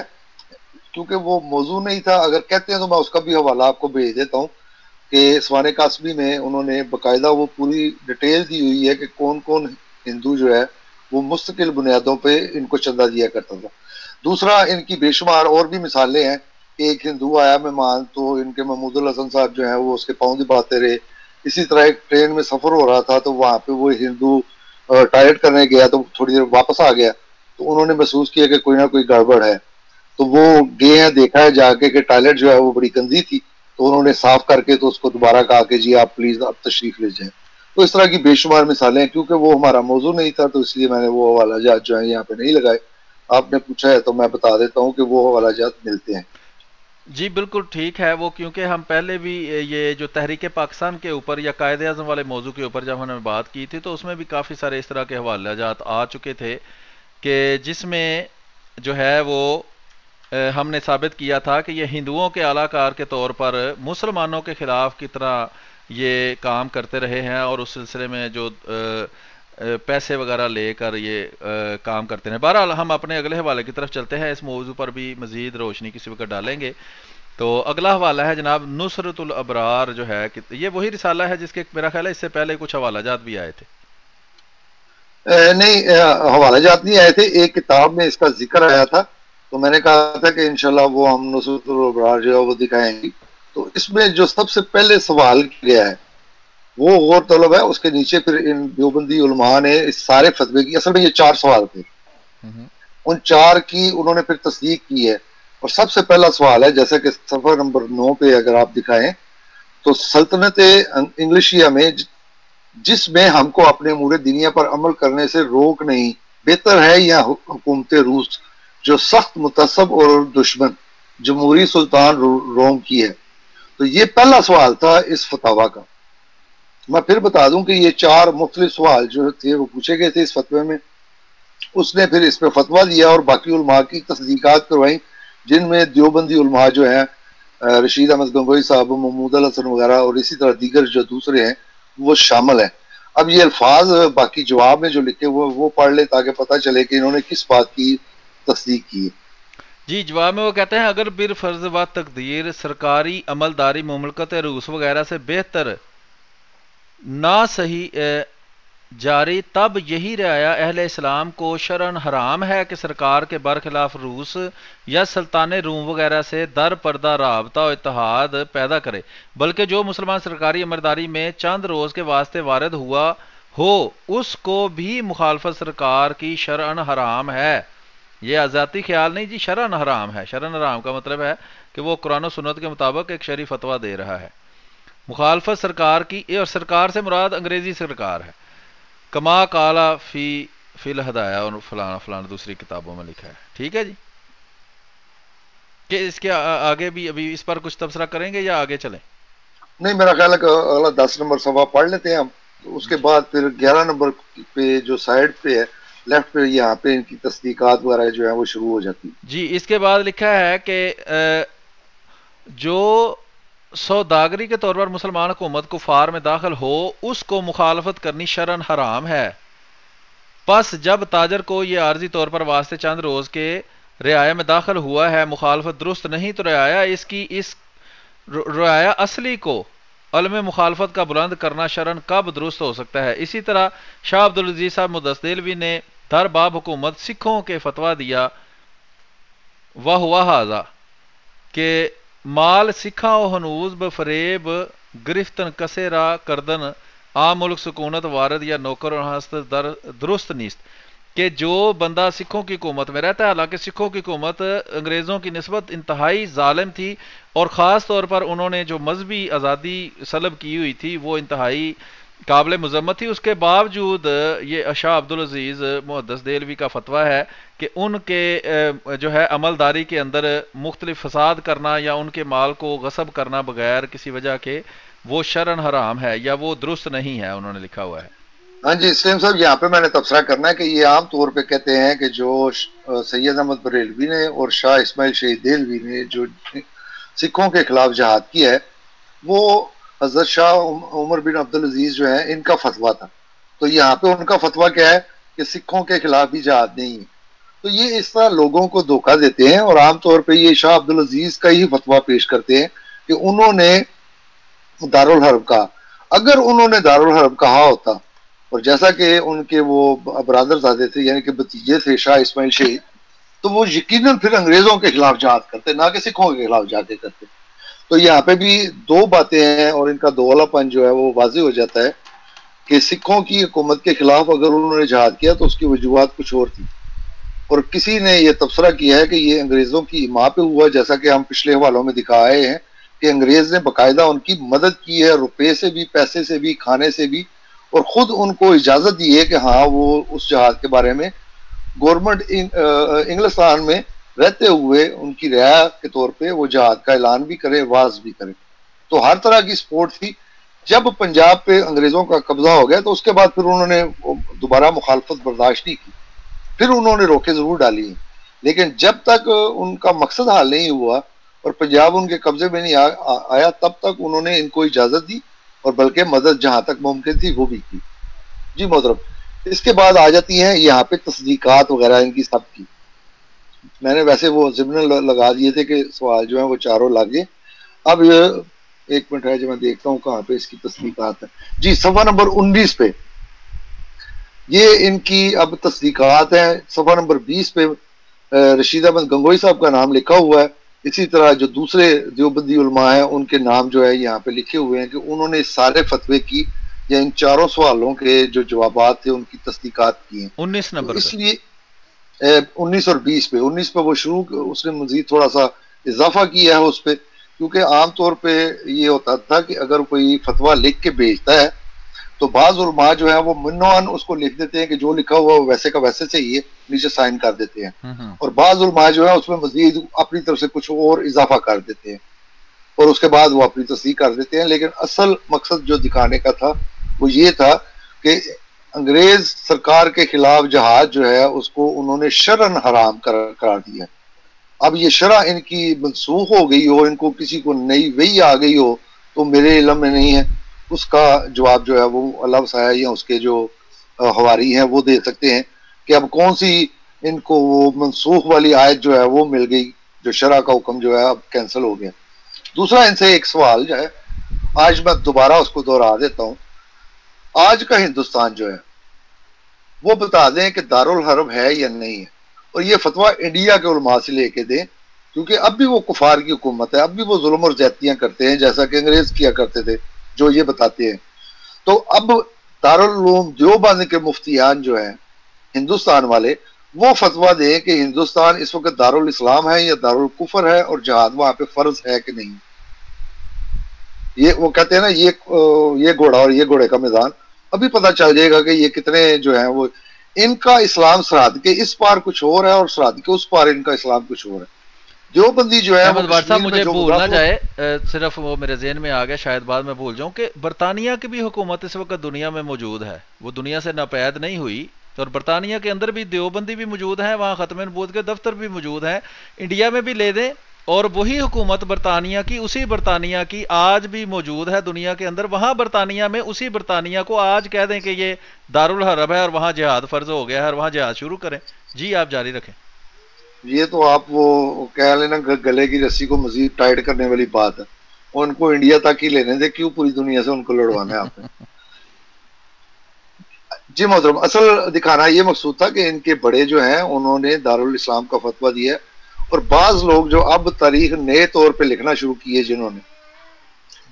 S3: کیونکہ وہ موضوع نہیں تھا، اگر کہتے ہیں تو میں اس کا بھی حوالہ آپ کو بھیج دیتا ہوں کہ سوانح قاسمی میں انہوں نے باقاعدہ وہ پوری ڈیٹیل دی ہوئی ہے کہ کون کون ہندو جو ہے وہ مستقل بنیادوں پہ ان کو چندہ دیا کرتا تھا۔ دوسرا، ان کی بے شمار اور بھی مثالیں ہیں کہ ایک ہندو آیا مہمان تو ان کے محمود الحسن صاحب جو ہیں وہ اس کے پاؤں دباتے رہے۔ اسی طرح ایک ٹرین میں سفر ہو رہا تھا تو وہاں پہ وہ ہندو ٹائلٹ کرنے گیا تو تھوڑی دیر واپس آ گیا، تو انہوں نے محسوس کیا کہ کوئی نہ کوئی گڑبڑ ہے، تو وہ گئے ہیں، دیکھا ہے جا کے کہ ٹوائلٹ جو ہے وہ بڑی گندی تھی، تو انہوں نے صاف کر کے تو اس کو دوبارہ کہا کہ جی آپ پلیز اب تشریف لے جائیں۔ تو اس طرح کی بے شمار مثالیں ہیں، کیونکہ وہ ہمارا موضوع نہیں تھا تو اس لیے میں نے وہ حوالہ جات جو ہیں یہاں پہ نہیں لگائے۔ آپ نے پوچھا ہے تو میں بتا دیتا ہوں کہ وہ حوالہ جات ملتے ہیں۔
S2: جی بالکل ٹھیک ہے، وہ کیونکہ ہم پہلے بھی یہ جو تحریک پاکستان کے اوپر یا قائد اعظم والے موضوع کے اوپر جب ہم نے بات کی تھی تو اس میں بھی کافی سارے اس طرح کے حوالہ جات آ چکے تھے کہ جس میں جو ہے وہ ہم نے ثابت کیا تھا کہ یہ ہندوؤں کے اعلی کار کے طور پر مسلمانوں کے خلاف کی طرح یہ کام کرتے رہے ہیں، اور اس سلسلے میں جو پیسے وغیرہ لے کر یہ کام کرتے ہیں۔ بہرحال ہم اپنے اگلے حوالے کی طرف چلتے ہیں، اس موضوع پر بھی مزید روشنی کسی وقت ڈالیں گے۔ تو اگلا حوالہ ہے جناب نصرت الابرار، جو ہے کہ یہ وہی رسالہ ہے جس کے میرا خیال ہے اس سے پہلے کچھ حوالہ جات بھی آئے تھے۔
S3: نہیں، حوالہ جات نہیں آئے تھے، ایک کتاب میں اس کا ذکر آیا تھا، تو میں نے کہا تھا کہ انشاءاللہ وہ ہم نصرت الابرار جو ہے وہ دکھائیں گی۔ تو اس میں جو سب سے پہلے سوال کیا گیا ہے وہ غور طلب ہے، اس کے نیچے پھر ان دیوبندی علماء نے اس سارے فتوے کی، اصل میں یہ 4 سوال تھے،
S2: ہوں
S3: ان 4 کی انہوں نے پھر تصدیق کی ہے۔ اور سب سے پہلا سوال ہے، جیسا کہ صفحہ نمبر 9 پہ اگر آپ دکھائیں تو سلطنت انگلشیا میں جس میں ہم کو اپنے امور دینیا پر عمل کرنے سے روک نہیں، بہتر ہے یا حکومت روس جو سخت متعصب اور دشمن جمہوری سلطان روم کی ہے؟ تو یہ پہلا سوال تھا اس فتوا کا۔ میں پھر بتا دوں کہ یہ 4 مختلف سوال جو تھے وہ پوچھے گئے تھے اس فتوے میں، اس نے پھر اس پہ فتوا دیا اور باقی علماء کی تصدیقات کروائیں، جن میں دیوبندی علماء جو ہیں رشید احمد گنگوئی صاحب، محمود الحسن وغیرہ، اور اسی طرح دیگر جو دوسرے ہیں وہ شامل ہیں۔ اب یہ الفاظ باقی جواب میں جو لکھے وہ پڑھ لیں تاکہ پتہ چلے کہ انہوں نے کس بات کی تصدیق کی ہے۔
S2: جی، جواب میں وہ کہتے ہیں اگر بر فرض و تقدیر سرکاری عملداری مملکت روس وغیرہ سے بہتر نہ صحیح جاری، تب یہی رعایا اہل اسلام کو شرعن حرام ہے کہ سرکار کے برخلاف روس یا سلطان روم وغیرہ سے در پردہ رابطہ و اتحاد پیدا کرے، بلکہ جو مسلمان سرکاری عملداری میں چند روز کے واسطے وارد ہوا ہو اس کو بھی مخالفت سرکار کی شرعن حرام ہے۔ یہ آزادی خیال نہیں جی، شرعن حرام ہے۔ شرعن حرام کا مطلب ہے کہ وہ قرآن و سنت کے مطابق ایک شرعی فتویٰ دے رہا ہے۔ مخالفت سرکار کی، اور سرکار سے مراد انگریزی سرکار ہے، کما کالا فی الہدایہ، اور فلانا فلانا دوسری کتابوں میں لکھا ہے۔ ٹھیک ہے جی، کہ اس کے آگے بھی ابھی اس پر کچھ تبصرہ کریں گے یا آگے چلیں؟
S3: نہیں، میرا خیال ہے کہ اگلا 10 نمبر صفحہ پڑھ لیتے ہیں ہم، تو اس کے
S2: جی
S3: بعد پھر 11 نمبر پہ جو سائڈ پہ ہے لیفٹ پہ، یہاں پہ ان کی تصدیقات وغیرہ جو ہیں وہ شروع ہو جاتی ہیں۔
S2: جی، اس کے بعد لکھا ہے کہ جو سوداگری کے طور پر مسلمان حکومت کفار میں داخل ہو اس کو مخالفت کرنی شرعن حرام ہے، پس جب تاجر کو یہ عارضی طور پر واسطے چند روز کے رعایا میں داخل ہوا ہے مخالفت درست نہیں، تو رعایا اس کی اس رعایا اصلی کو علم مخالفت کا بلند کرنا شرعن کب درست ہو سکتا ہے؟ اسی طرح شاہ عبدالعزیز صاحب مدثدیلوی نے در باب حکومت سکھوں کے فتویٰ دیا وہ ہوا حاضہ کہ مال سکھاں و ہنوز بفریب گرفتن کسے را کردن عام ملک سکونت وارد یا نوکر و ہست در درست نیست، کہ جو بندہ سکھوں کی حکومت میں رہتا ہے، حالانکہ سکھوں کی حکومت انگریزوں کی نسبت انتہائی ظالم تھی، اور خاص طور پر انہوں نے جو مذہبی آزادی سلب کی ہوئی تھی وہ انتہائی قابل مذمت تھی، اس کے باوجود یہ شاہ عبدالعزیز محدث دہلوی کا فتویٰ ہے کہ ان کے جو ہے عمل داری کے اندر مختلف فساد کرنا یا ان کے مال کو غصب کرنا بغیر کسی وجہ کے وہ شرعن حرام ہے یا وہ درست نہیں ہے، انہوں نے لکھا ہوا ہے۔
S3: ہاں جی اسلام صاحب، یہاں پہ میں نے تبصرہ کرنا ہے کہ یہ عام طور پہ کہتے ہیں کہ جو سید احمد بریلوی نے اور شاہ اسماعیل شہید دہلوی نے جو سکھوں کے خلاف جہاد کیا ہے وہ حضرت شاہ عمر بن عبدالعزیز جو ہیں ان کا فتویٰ تھا، تو یہاں پہ ان کا فتویٰ کیا ہے کہ سکھوں کے خلاف بھی جہاد نہیں ہے۔ تو یہ اس طرح لوگوں کو دھوکہ دیتے ہیں، اور عام طور پہ یہ شاہ عبدالعزیز کا ہی فتویٰ پیش کرتے ہیں کہ انہوں نے دارالحرب کہا۔ اگر انہوں نے دارالحرب کہا ہوتا، اور جیسا کہ ان کے وہ برادر زادے تھے یعنی کہ بھتیجے تھے شاہ اسماعیل شہید، تو وہ یقیناً پھر انگریزوں کے خلاف جہاد کرتے، نہ کہ سکھوں کے خلاف جا کے کرتے۔ تو یہاں پہ بھی دو باتیں ہیں اور ان کا دوغلا پن جو ہے وہ واضح ہو جاتا ہے کہ سکھوں کی حکومت کے خلاف اگر انہوں نے جہاد کیا تو اس کی وجوہات کچھ اور تھی، اور کسی نے یہ تبصرہ کیا ہے کہ یہ انگریزوں کی اما پہ ہوا، جیسا کہ ہم پچھلے حوالوں میں دکھائے ہیں کہ انگریز نے باقاعدہ ان کی مدد کی ہے، روپے سے بھی، پیسے سے بھی، کھانے سے بھی، اور خود ان کو اجازت دی ہے کہ ہاں وہ اس جہاد کے بارے میں گورنمنٹ انگلستان میں رہتے ہوئے ان کی رعایا کے طور پہ وہ جہاد کا اعلان بھی کرے، واز بھی کرے۔ تو ہر طرح کی سپورٹ تھی۔ جب پنجاب پہ انگریزوں کا قبضہ ہو گیا تو اس کے بعد پھر انہوں نے دوبارہ مخالفت برداشت نہیں کی، پھر انہوں نے روکے ضرور ڈالی ہیں، لیکن جب تک ان کا مقصد حل نہیں ہوا اور پنجاب ان کے قبضے میں نہیں آیا تب تک انہوں نے ان کو اجازت دی، اور بلکہ مدد جہاں تک ممکن تھی وہ بھی کی۔ جی محترم، اس کے بعد آ جاتی ہیں یہاں پہ تصدیقات وغیرہ ان کی سب کی۔ میں نے ویسے وہ ضمن لگا دیے تھے کہ سوال جو ہیں وہ چاروں لگے۔ اب ایک منٹ ہے جو میں دیکھتا ہوں کہاں پہ اس کی تصدیقات ہے۔ جی صفحہ نمبر 19 پہ یہ ان کی اب تصدیقات ہیں۔ صفحہ نمبر 20 پہ رشید احمد گنگوئی صاحب کا نام لکھا ہوا ہے، اسی طرح جو دوسرے دیوبندی علماء ہیں ان کے نام جو ہے یہاں پہ لکھے ہوئے ہیں کہ انہوں نے سارے فتوے کی یا ان چاروں سوالوں کے جو جوابات تھے ان کی تصدیقات کی ہیں۔
S2: 19
S3: تو
S2: نمبر پہ
S3: اس لیے 19 اور 20 پہ، 19 پہ وہ شروع اس نے مزید تھوڑا سا اضافہ کیا ہے اس پہ، کیونکہ عام طور پہ یہ ہوتا تھا کہ اگر کوئی فتویٰ لکھ کے بھیجتا ہے تو بعض علماء جو ہیں وہ منوان اس کو لکھ دیتے ہیں کہ جو لکھا ہوا ویسے کا ویسے چاہیے، نیچے سائن کر دیتے ہیں، اور بعض علماء جو ہیں اس میں مزید اپنی طرف سے کچھ اور اضافہ کر دیتے ہیں اور اس کے بعد وہ اپنی تصحیح کر دیتے ہیں۔ لیکن اصل مقصد جو دکھانے کا تھا وہ یہ تھا کہ انگریز سرکار کے خلاف جہاد جو ہے اس کو انہوں نے شرعن حرام قرار دیا۔ اب یہ شرع ان کی منسوخ ہو گئی ہو، ان کو کسی کو نئی وحی آ گئی ہو تو میرے علم میں نہیں ہے، اس کا جواب جو ہے وہ اللہ وسعہ یا اس کے جو حواری ہیں وہ دے سکتے ہیں کہ اب کون سی ان کو وہ منسوخ والی آیت جو ہے وہ مل گئی جو شرع کا حکم جو ہے اب کینسل ہو گیا۔ دوسرا ان سے ایک سوال جو ہے آج میں دوبارہ اس کو دوہرا دیتا ہوں، آج کا ہندوستان جو ہے وہ بتا دیں کہ دارالحرب ہے یا نہیں ہے، اور یہ فتویٰ انڈیا کے علماء سے لے کے دیں، کیونکہ اب بھی وہ کفار کی حکومت ہے، اب بھی وہ ظلم اور زیادتیاں کرتے ہیں جیسا کہ انگریز کیا کرتے تھے جو یہ بتاتے ہیں۔ تو اب دارالعلوم دیوبند کے مفتیان جو ہیں ہندوستان والے وہ فتویٰ دیں کہ ہندوستان اس وقت دارالاسلام ہے یا دارالکفر ہے، اور جہاد وہاں پہ فرض ہے کہ نہیں۔ یہ وہ کہتے ہیں نا یہ گھوڑا اور یہ گھوڑے کا میدان، ابھی پتہ چل جائے گا کہ یہ کتنے جو ہیں وہ ان کا اسلام سرحد کے اس پار کچھ اور ہے اور سرحد کے اس پار ان کا اسلام کچھ اور ہے۔ دیوبندی جو ہے وہ
S2: احمد بٹ صاحب
S3: کشمیر میں
S2: مجھے
S3: جو
S2: بھول نہ
S3: مدافع،
S2: جائے، صرف وہ میرے ذہن میں آ گیا، شاید بعد میں بھول جاؤں، کہ برطانیہ کی بھی حکومت اس وقت دنیا میں موجود ہے، وہ دنیا سے ناپید نہیں ہوئی، اور برطانیہ کے اندر بھی دیوبندی بھی موجود ہیں، وہاں ختم نبوت کے دفتر بھی موجود ہیں، انڈیا میں بھی لے دیں، اور وہی حکومت برطانیہ کی، اسی برطانیہ کی آج بھی موجود ہے دنیا کے اندر، وہاں برطانیہ میں اسی برطانیہ کو آج کہہ دیں کہ یہ دارالحرب ہے اور وہاں جہاد فرض ہو گیا ہے اور وہاں جہاد شروع کریں۔ جی آپ جاری رکھیں۔
S3: یہ تو آپ وہ کہہ لینا گلے کی رسی کو مزید ٹائٹ کرنے والی بات ہے، ان کو انڈیا تک ہی لینے دے، کیوں پوری دنیا سے ان کو لڑوانا ہے آپ نے۔ جی محترم، اصل دکھانا یہ مقصود تھا کہ ان کے بڑے جو ہیں انہوں نے دارالاسلام کا فتویٰ دیا ہے، اور بعض لوگ جو اب تاریخ نئے طور پہ لکھنا شروع کیے جنہوں نے،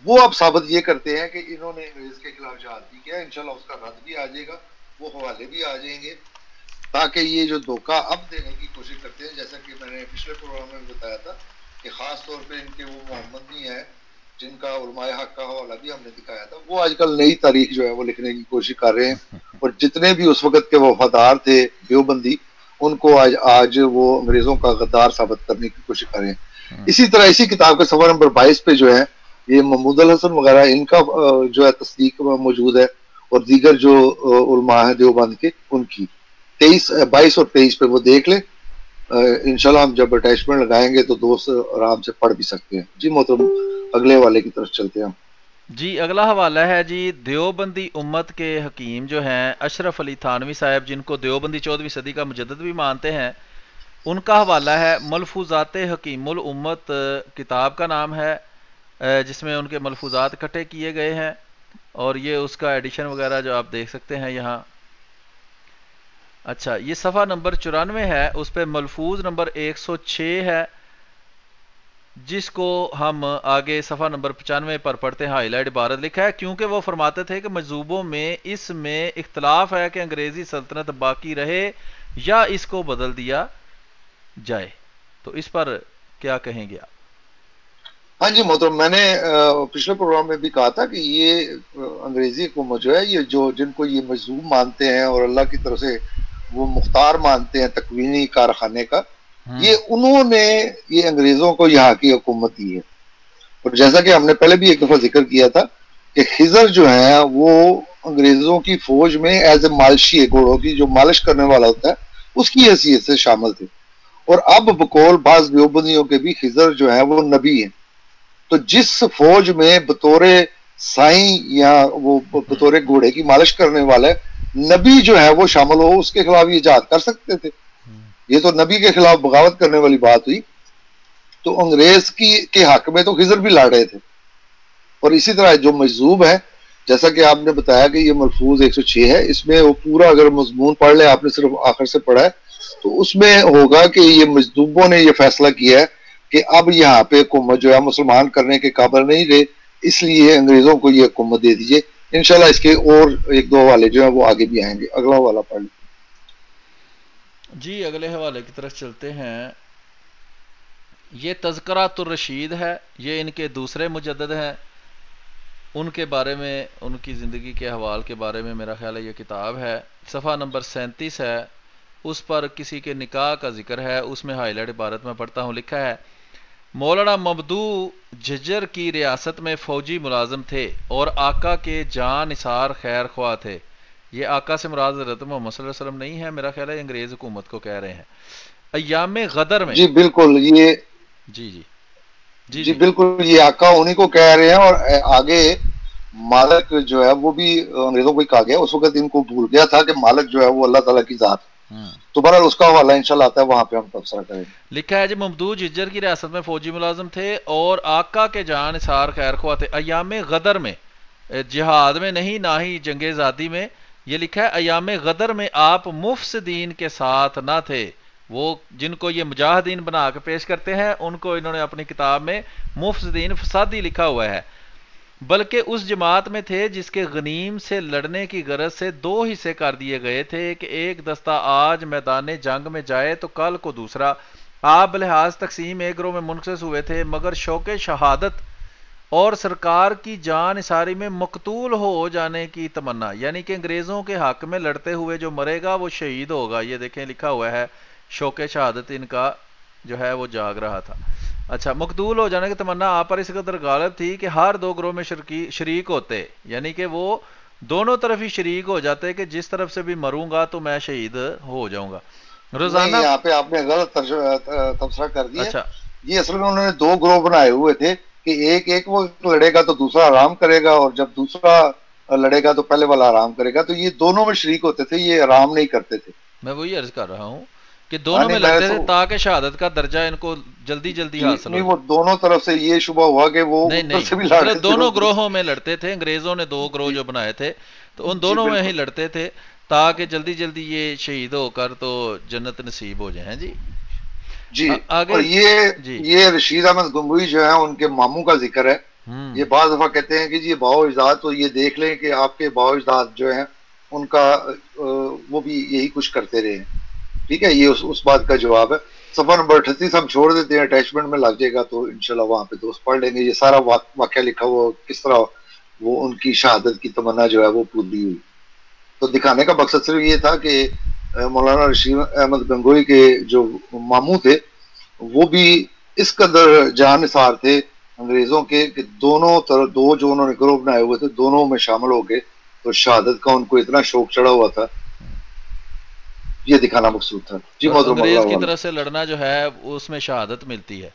S3: وہ اب ثابت یہ کرتے ہیں کہ انہوں نے انگریز کے خلاف جہاد بھی کیا، انشاءاللہ اس کا رد بھی آ جائے گا، وہ حوالے بھی آ جائیں گے، تاکہ یہ جو دھوکہ اب دینے کی کوشش کرتے ہیں، جیسا کہ میں نے پچھلے پروگرام میں بتایا تھا کہ خاص طور پہ ان کے وہ محمد نہیں ہے جن کا علماء حق کا حوالہ بھی ہم نے دکھایا تھا، وہ آج کل نئی تاریخ جو ہے وہ لکھنے کی کوشش کر رہے ہیں، اور جتنے بھی اس وقت کے وفادار تھے دیوبندی، ان کو آج وہ انگریزوں کا غدار ثابت کرنے کی کوشش کر رہے ہیں۔ اسی طرح اسی کتاب کے صفحہ نمبر 22 پہ جو ہے یہ محمود الحسن وغیرہ ان کا جو ہے تصدیق موجود ہے، اور دیگر جو علماء ہیں دیوبند کے، ان کی 22 اور 23 پہ وہ دیکھ لیں۔ انشاءاللہ ہم جب اٹیچمنٹ لگائیں گے تو دوست آرام سے پڑھ بھی سکتے ہیں۔ جی محترم، اگلے والے کی طرف چلتے ہیں۔
S2: جی اگلا حوالہ ہے جی دیوبندی امت کے حکیم جو ہیں اشرف علی تھانوی صاحب، جن کو دیوبندی 14ویں صدی کا مجدد بھی مانتے ہیں، ان کا حوالہ ہے ملفوظات حکیم الامت کتاب کا نام ہے، جس میں ان کے ملفوظات اکٹھے کیے گئے ہیں، اور یہ اس کا ایڈیشن وغیرہ جو آپ دیکھ سکتے ہیں یہاں۔ اچھا، یہ صفحہ نمبر 94 ہے، اس پہ ملفوظ نمبر 106 ہے، جس کو ہم آگے صفحہ نمبر 95 پر پڑھتے ہیں۔ ہائی لائٹ عبارت لکھا ہے، کیونکہ وہ فرماتے تھے کہ مجذوبوں میں اس میں اختلاف ہے کہ انگریزی سلطنت باقی رہے یا اس کو بدل دیا جائے، تو اس پر کیا کہیں گے آپ؟
S3: ہاں جی محترم، میں نے پچھلے پروگرام میں بھی کہا تھا کہ یہ انگریزی حکومت جو ہے، یہ جن کو یہ مجذوب مانتے ہیں اور اللہ کی طرف سے وہ مختار مانتے ہیں تکوینی کارخانے کا، یہ انہوں نے یہ انگریزوں کو یہاں کی حکومت دی ہے۔ اور جیسا کہ ہم نے پہلے بھی ایک دفعہ ذکر کیا تھا کہ خضر جو ہیں وہ انگریزوں کی فوج میں ایز اے مالشی ہے، گھوڑوں کی جو مالش کرنے والا ہوتا ہے، اس کی حیثیت سے شامل تھے۔ اور اب بقول بعض دیوبندیوں کے بھی خضر جو ہیں وہ نبی ہیں، تو جس فوج میں بطور سائیں یا وہ بطور گھوڑے کی مالش کرنے والے نبی جو ہے وہ شامل ہو، اس کے خلاف یہ جہاد کر سکتے تھے۔ یہ تو نبی کے خلاف بغاوت کرنے والی بات ہوئی، تو انگریز کے حق میں تو خضر بھی لڑ رہے تھے۔ اور اسی طرح جو مجذوب ہے، جیسا کہ آپ نے بتایا کہ یہ ملفوظ 106 ہے، اس میں وہ پورا اگر مضمون پڑھ لیں، آپ نے صرف آخر سے پڑھا ہے تو اس میں ہوگا کہ یہ مجذوبوں نے یہ فیصلہ کیا ہے کہ اب یہاں پہ حکومت جو ہے مسلمان کرنے کے قابل نہیں رہے، اس لیے انگریزوں کو یہ حکومت دے دیجئے۔ انشاءاللہ اس کے اور ایک دو حوالے جو ہیں وہ آگے بھی آئیں گے۔ اگلا حوالہ پڑھ لیں۔
S2: جی اگلے حوالے کی طرف چلتے ہیں۔ یہ تذکرۃ الرشید ہے، یہ ان کے دوسرے مجدد ہیں، ان کے بارے میں، ان کی زندگی کے احوال کے بارے میں میرا خیال ہے یہ کتاب ہے۔ صفحہ نمبر 37 ہے، اس پر کسی کے نکاح کا ذکر ہے، اس میں ہائی لائٹ عبارت میں پڑھتا ہوں، لکھا ہے مولانا ممدو جھجر کی ریاست میں فوجی ملازم تھے اور آقا کے جاں نثار خیر خواہ تھے۔ یہ آقا سے مراد حضرت محمد صلی اللہ علیہ وسلم نہیں ہے، میرا خیال ہے انگریز حکومت کو کہہ رہے ہیں۔ ایام غدر میں،
S3: جی بالکل، یہ
S2: جی جی جی
S3: جی
S2: جی
S3: بالکل یہ آقا انہی کو کہہ رہے ہیں، اور آگے مالک جو ہے وہ بھی انگریزوں کو ہی کہا گیا، اس وقت ان کو بھول گیا تھا کہ مالک جو ہے وہ اللہ تعالیٰ کی ذات ہے۔ تو بہرحال اس کا حوالہ انشاءاللہ آتا ہے، وہاں پہ ہم تبصرہ کریں گے۔
S2: لکھا ہے جی ممدو جھجر کی ریاست میں فوجی ملازم تھے اور آقا کے جاں نثار خیر خواہ تھے۔ ایام غدر میں، جہاد میں نہیں، نہ ہی جنگ ذاتی میں، یہ لکھا ہے ایام غدر میں آپ مفسدین کے ساتھ نہ تھے۔ وہ جن کو یہ مجاہدین بنا کے پیش کرتے ہیں، ان کو انہوں نے اپنی کتاب میں مفسدین فسادی لکھا ہوا ہے، بلکہ اس جماعت میں تھے جس کے غنیم سے لڑنے کی غرض سے دو حصے کر دیے گئے تھے کہ ایک دستہ آج میدان جنگ میں جائے تو کل کو دوسرا۔ آپ بلحاظ تقسیم ایک گروہ میں منقسم ہوئے تھے، مگر شوق شہادت اور سرکار کی جان نثاری میں مقتول ہو جانے کی تمنا، یعنی کہ انگریزوں کے حق میں لڑتے ہوئے جو مرے گا وہ شہید ہوگا۔ یہ دیکھیں لکھا ہوا ہے، شوق شہادت ان کا جو ہے وہ جاگ رہا تھا۔ اچھا، مقتول ہو جانے کی تمنا آپ پر اس قدر غالب تھی کہ ہر دو گروہ میں شریک ہوتے، یعنی کہ وہ دونوں طرف ہی شریک ہو جاتے کہ جس طرف سے بھی مروں گا تو میں شہید ہو جاؤں گا۔ روزانہ
S3: نہیں، یہاں پہ آپ نے غلط تبصرہ کر دیا۔
S2: اچھا
S3: یہ اصل میں انہوں نے دو گروہ بنائے ہوئے تھے کہ ایک وہ لڑے گا تو دوسرا آرام کرے گا، اور جب دوسرا لڑے گا تو پہلے والا آرام کرے گا، تو یہ دونوں میں شریک ہوتے تھے، یہ آرام نہیں کرتے تھے۔
S2: میں وہی عرض کر رہا ہوں کہ دونوں میں
S3: نہیں،
S2: لڑتے تھے تاکہ شہادت کا درجہ ان کو جلدی جلدی حاصل ہو
S3: نہیں،
S2: جائے۔
S3: وہ دونوں طرف سے یہ شبہ ہوا کہ وہ
S2: نہیں
S3: ادھر سے بھی
S2: نہیں،
S3: لڑ رہے
S2: مطلب
S3: تھے۔
S2: دونوں گروہوں میں لڑتے تھے، انگریزوں نے دو گروہ
S3: جی
S2: جو بنائے تھے تو ان
S3: جی
S2: دونوں میں ہی
S3: بالکل
S2: لڑتے تھے تاکہ جلدی جلدی یہ شہید ہو کر تو جنت نصیب ہو جائیں۔ جی
S3: جی۔
S2: آگے
S3: اور
S2: جی
S3: یہ رشید احمد گنگوئی جو ہے ان کے ماموں کا ذکر ہے۔ یہ بعض دفعہ کہتے ہیں کہ جی باؤ اجداد، تو یہ دیکھ لیں کہ آپ کے باؤ اجداد جو ہیں ان کا وہ بھی یہی کچھ کرتے رہے ہیں۔ ٹھیک ہے، یہ اس بات کا جواب ہے۔ صفحہ نمبر 38 ہم چھوڑ دیتے ہیں، اٹیچمنٹ میں لگ جائے گا تو انشاءاللہ وہاں پہ دوست پڑھ لیں گے، یہ سارا واقعہ لکھا ہوا کس طرح وہ ان کی شہادت کی تمنا جو ہے وہ پوری ہوئی۔ تو دکھانے کا مقصد صرف یہ تھا کہ مولانا رشید احمد گنگوئی کے جو ماموں تھے وہ بھی اس قدر جان نثار تھے انگریزوں کے کہ دونوں طرف دو جو انہوں نے گروہ بنائے ہوئے تھے دونوں میں شامل ہو گئے، تو شہادت کا ان کو اتنا شوق چڑھا ہوا تھا، یہ دکھانا مقصود تھا۔ جی
S2: اور
S3: محترم
S2: انگریز
S3: اللہ
S2: کی
S3: عالم۔
S2: طرف سے لڑنا جو ہے اس میں شہادت ملتی ہے۔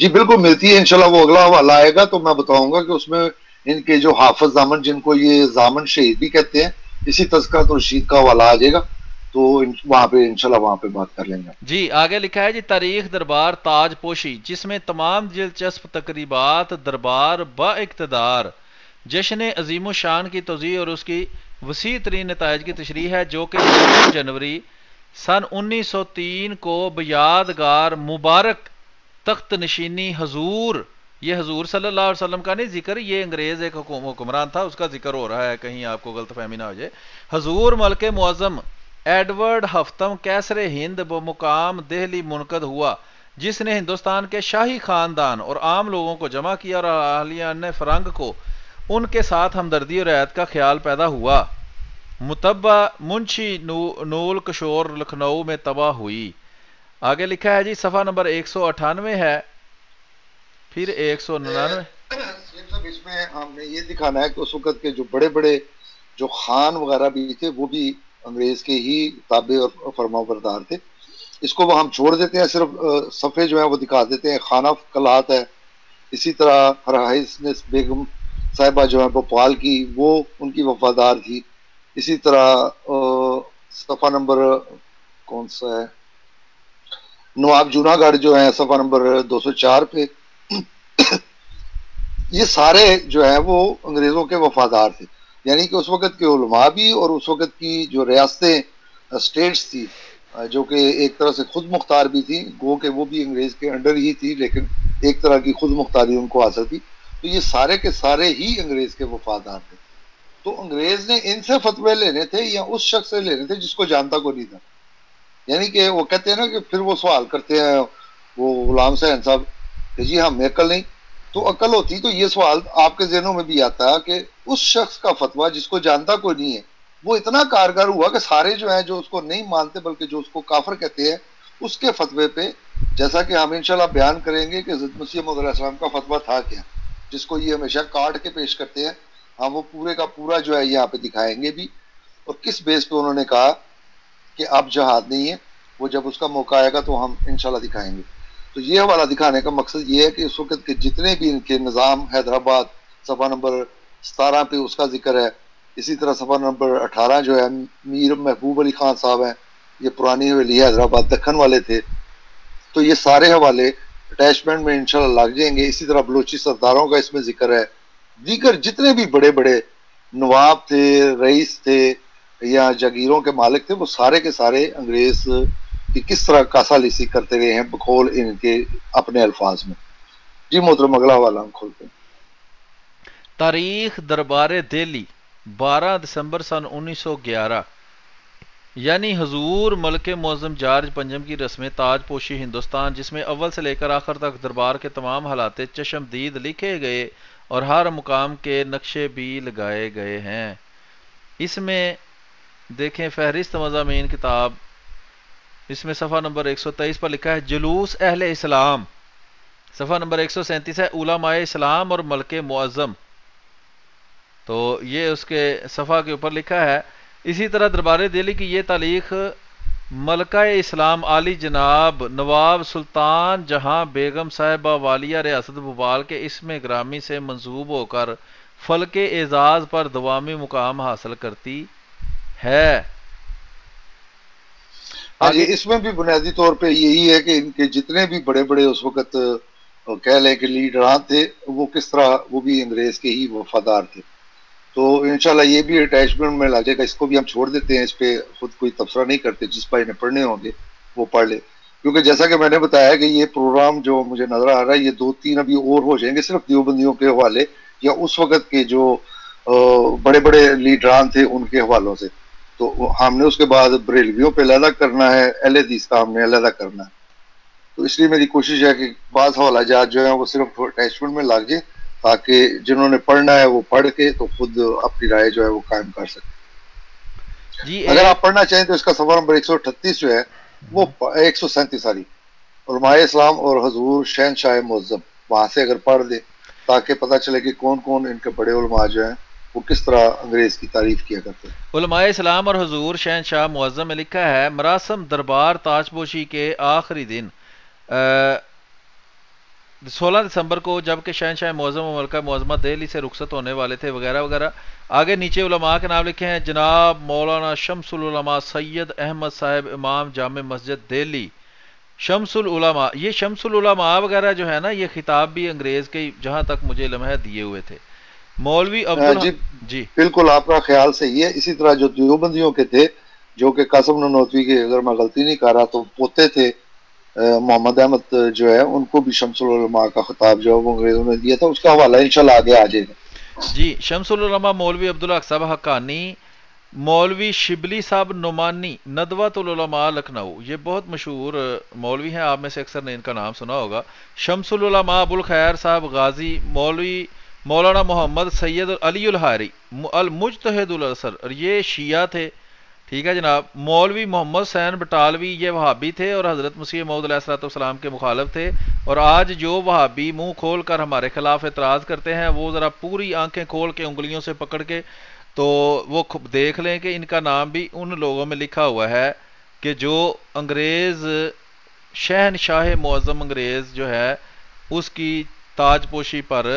S3: جی بالکل ملتی ہے، انشاءاللہ وہ اگلا حوالہ آئے گا تو میں بتاؤں گا کہ اس میں ان کے جو حافظ زامن جن کو یہ زامن شہید بھی کہتے ہیں، اسی تذکرۃ الرشید کا حوالہ آ جائے گا تو وہاں پہ انشاءاللہ وہاں پہ بات کر لیں گے۔
S2: جی آگے لکھا ہے جی تاریخ دربار تاج پوشی، جس میں تمام دلچسپ تقریبات دربار با اقتدار جشن عظیم الشان کی توضیح اور اس کی وسیع ترین نتائج کی تشریح ہے، جو کہ 3 جنوری سن 1903 کو بیادگار مبارک تخت نشینی حضور، یہ حضور صلی اللہ علیہ وسلم کا نہیں ذکر، یہ انگریز ایک حکمران تھا اس کا ذکر ہو رہا ہے، کہیں آپ کو غلط فہمی نہ ہو جائے۔ حضور ملک معظم ایڈورڈ ہفتم کیسر ہند بمقام دہلی منعقد ہوا، جس نے ہندوستان کے شاہی خاندان اور عام لوگوں کو جمع کیا اور اہلیان فرنگ کو ان کے ساتھ ہمدردی اور رعایت کا خیال پیدا ہوا۔ متبع منشی نول کشور لکھنؤ میں تباہ ہوئی۔ آگے لکھا ہے جی صفحہ نمبر 198 ہے، پھر 199۔
S3: اس میں ہم نے یہ دکھانا ہے کہ اس وقت کے جو بڑے بڑے جو خان وغیرہ بھی تھے وہ بھی انگریز کے ہی تابع اور فرما بردار تھے۔ اس کو وہ ہم چھوڑ دیتے ہیں، صرف صفحے جو ہیں وہ دکھا دیتے ہیں۔ خانہ قلعت ہے، اسی طرح ہرائس بیگم صاحبہ جو ہیں بھوپال کی، وہ ان کی وفادار تھی۔ اسی طرح صفحہ نمبر کون سا ہے، نواب جونا گڑھ جو ہیں صفحہ نمبر 204 پہ، یہ سارے جو ہیں وہ انگریزوں کے وفادار تھے، یعنی کہ اس وقت کے علماء بھی اور اس وقت کی جو ریاستیں اسٹیٹس تھی جو کہ ایک طرح سے خود مختار بھی تھی، گو کہ وہ بھی انگریز کے انڈر ہی تھی لیکن ایک طرح کی خود مختاری ان کو حاصل تھی، تو یہ سارے کے سارے ہی انگریز کے وفادار تھے۔ تو انگریز نے ان سے فتوے لینے تھے یا اس شخص سے لینے تھے جس کو جانتا کو نہیں تھا، یعنی کہ وہ کہتے ہیں نا کہ پھر وہ سوال کرتے ہیں وہ غلام حسین صاحب کہ جی ہمیں عقل نہیں، تو عقل ہوتی تو یہ سوال آپ کے ذہنوں میں بھی آتا کہ اس شخص کا فتویٰ جس کو جانتا کوئی نہیں ہے وہ اتنا کارگر ہوا کہ سارے جو ہیں جو اس کو نہیں مانتے بلکہ جو اس کو کافر کہتے ہیں اس کے فتوے پہ، جیسا کہ ہم انشاءاللہ بیان کریں گے کہ حضرت مسیح موعود علیہ السلام کا فتویٰ تھا کیا، جس کو یہ ہمیشہ کاٹ کے پیش کرتے ہیں، ہم وہ پورے کا پورا جو ہے یہاں پہ دکھائیں گے بھی، اور کس بیس پہ انہوں نے کہا کہ اب جہاد نہیں ہے، وہ جب اس کا موقع آئے گا تو ہم انشاءاللہ دکھائیں گے۔ تو یہ حوالہ دکھانے کا مقصد یہ ہے کہ اس وقت کے جتنے بھی ان کے نظام حیدرآباد صفحہ نمبر 17 پہ اس کا ذکر ہے، اسی طرح صفحہ نمبر 18 جو ہے میر محبوب علی خان صاحب ہیں، یہ پرانی حویلی حیدرآباد دکن والے تھے، تو یہ سارے حوالے اٹیچمنٹ میں انشاءاللہ لگ جائیں گے۔ اسی طرح بلوچی سرداروں کا اس میں ذکر ہے، دیگر جتنے بھی بڑے بڑے نواب تھے، رئیس تھے یا جاگیروں کے مالک تھے، وہ سارے کے سارے انگریز کہ کس طرح کاسا لیسی کرتے رہے ہیں بقول ان کے اپنے الفاظ میں۔ جی محترم اگلا حوالہ ہم کھولتے ہیں۔
S2: تاریخ دربار دہلی 12 دسمبر سن 1911، یعنی حضور ملک معظم جارج پنجم کی رسم تاج پوشی ہندوستان، جس میں اول سے لے کر آخر تک دربار کے تمام حالات چشمدید لکھے گئے اور ہر مقام کے نقشے بھی لگائے گئے ہیں۔ اس میں دیکھیں فہرست مضامین کتاب، اس میں صفحہ نمبر 123 پر لکھا ہے جلوس اہل اسلام، صفحہ نمبر 137 ہے علماء اسلام اور ملک معظم، تو یہ اس کے صفحہ کے اوپر لکھا ہے۔ اسی طرح دربار دہلی کی یہ تاریخ ملکہ اسلام عالی جناب نواب سلطان جہاں بیگم صاحبہ والیہ ریاست بھوپال کے اسم گرامی سے منسوب ہو کر فلک اعزاز پر دوامی مقام حاصل کرتی ہے۔
S3: ہاں جی،
S2: آگے
S3: اس میں بھی بنیادی طور پہ یہی ہے کہ ان کے جتنے بھی بڑے بڑے اس وقت کہہ لیں کہ لیڈران تھے وہ کس طرح وہ بھی انگریز کے ہی وفادار تھے، تو انشاءاللہ یہ بھی اٹیچمنٹ میں لا جائے گا، اس کو بھی ہم چھوڑ دیتے ہیں، اس پہ خود کوئی تبصرہ نہیں کرتے، جس بھائی نے پڑھنے ہوں گے وہ پڑھ لے، کیونکہ جیسا کہ میں نے بتایا کہ یہ پروگرام جو مجھے نظر آ رہا ہے یہ 2-3 ابھی اور ہو جائیں گے صرف دیوبندیوں کے حوالے یا اس وقت کے جو بڑے بڑے لیڈران تھے ان کے حوالوں سے، تو ہم نے اس کے بعد بریلویوں پہ علیحدہ کرنا ہے، اہل حدیث کا ہم نے علیحدہ کرنا ہے۔ تو اس لیے میری کوشش ہے کہ بعض حوالہ جات جو ہیں وہ صرف اٹیچمنٹ میں لگ جائیں تاکہ جنہوں نے پڑھنا ہے وہ پڑھ کے تو خود اپنی رائے جو ہے وہ قائم کر سکیں.
S2: جی
S3: اگر آپ
S2: ایک
S3: پڑھنا چاہیں تو اس کا صفحہ نمبر 138 جو ہے وہ 137 ساری علماء اسلام اور حضور شہنشاہ معظم وہاں سے اگر پڑھ دیں تاکہ پتہ چلے کہ کون کون ان کے بڑے علماء جو ہیں وہ کس طرح انگریز کی تعریف کیا کرتے ہیں.
S2: علماء اسلام اور حضور شہنشاہ معظم میں لکھا ہے مراسم دربار تاجپوشی کے آخری دن 16 دسمبر کو جبکہ شہنشاہ معظم و ملکہ معظمہ دہلی سے رخصت ہونے والے تھے وغیرہ وغیرہ. آگے نیچے علماء کے نام لکھے ہیں جناب مولانا شمس العلماء سید احمد صاحب امام جامع مسجد دہلی. شمس العلماء، یہ شمس العلماء وغیرہ جو ہے نا یہ خطاب بھی انگریز کے جہاں تک مجھے علم ہے دیے ہوئے تھے. مولوی
S3: جی
S2: جی
S3: بالکل آپ کا خیال صحیح ہے. اسی طرح جو دیوبندیوں کے تھے جو کہ قاسم نانوتوی کے اگر میں غلطی نہیں کر رہا تو پوتے تھے محمد احمد جو ہے ان کو بھی شمس العلماء کا خطاب جو ہے وہ انگریزوں نے دیا تھا. اس کا حوالہ انشاءاللہ آگے آ جائے گا.
S2: جی شمس العلماء مولوی عبدالحق صاحب حقانی، مولوی شبلی صاحب نعمانی ندوۃ العلماء لکھنؤ، یہ بہت مشہور مولوی ہیں، آپ میں سے اکثر نے ان کا نام سنا ہوگا. شمس العلماء ابوالخیر صاحب غازی، مولوی مولانا محمد سید علی الحاری المجتہد الاثر، اور یہ شیعہ تھے. ٹھیک ہے جناب. مولوی محمد حسین بٹالوی یہ وہابی تھے اور حضرت مسیح موعود علیہ الصلوۃ والسلام کے مخالف تھے. اور آج جو وہابی منہ کھول کر ہمارے خلاف اعتراض کرتے ہیں وہ ذرا پوری آنکھیں کھول کے انگلیوں سے پکڑ کے تو وہ دیکھ لیں کہ ان کا نام بھی ان لوگوں میں لکھا ہوا ہے کہ جو انگریز شہنشاہ معظم انگریز جو ہے اس کی تاج پوشی پر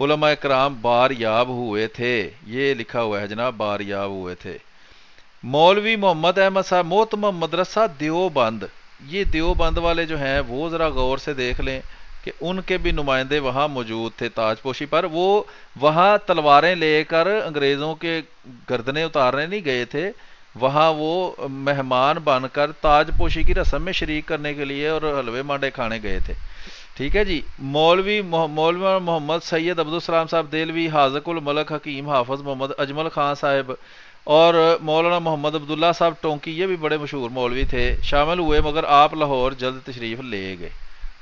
S2: علماء کرام بار یاب ہوئے تھے. یہ لکھا ہوا ہے جناب، بار یاب ہوئے تھے. مولوی محمد احمد صاحب محتمم مدرسہ دیوبند، یہ دیوبند والے جو ہیں وہ ذرا غور سے دیکھ لیں کہ ان کے بھی نمائندے وہاں موجود تھے تاج پوشی پر. وہ وہاں تلواریں لے کر انگریزوں کے گردنیں اتارنے نہیں گئے تھے، وہاں وہ مہمان بن کر تاج پوشی کی رسم میں شریک کرنے کے لیے اور حلوے مانڈے کھانے گئے تھے. ٹھیک ہے جی. مولوی محمد سید عبدالسلام صاحب دہلوی، حاذق الملک حکیم حافظ محمد اجمل خان صاحب اور مولانا محمد عبداللہ صاحب ٹونکی، یہ بھی بڑے مشہور مولوی تھے، شامل ہوئے مگر آپ لاہور جلد تشریف لے گئے.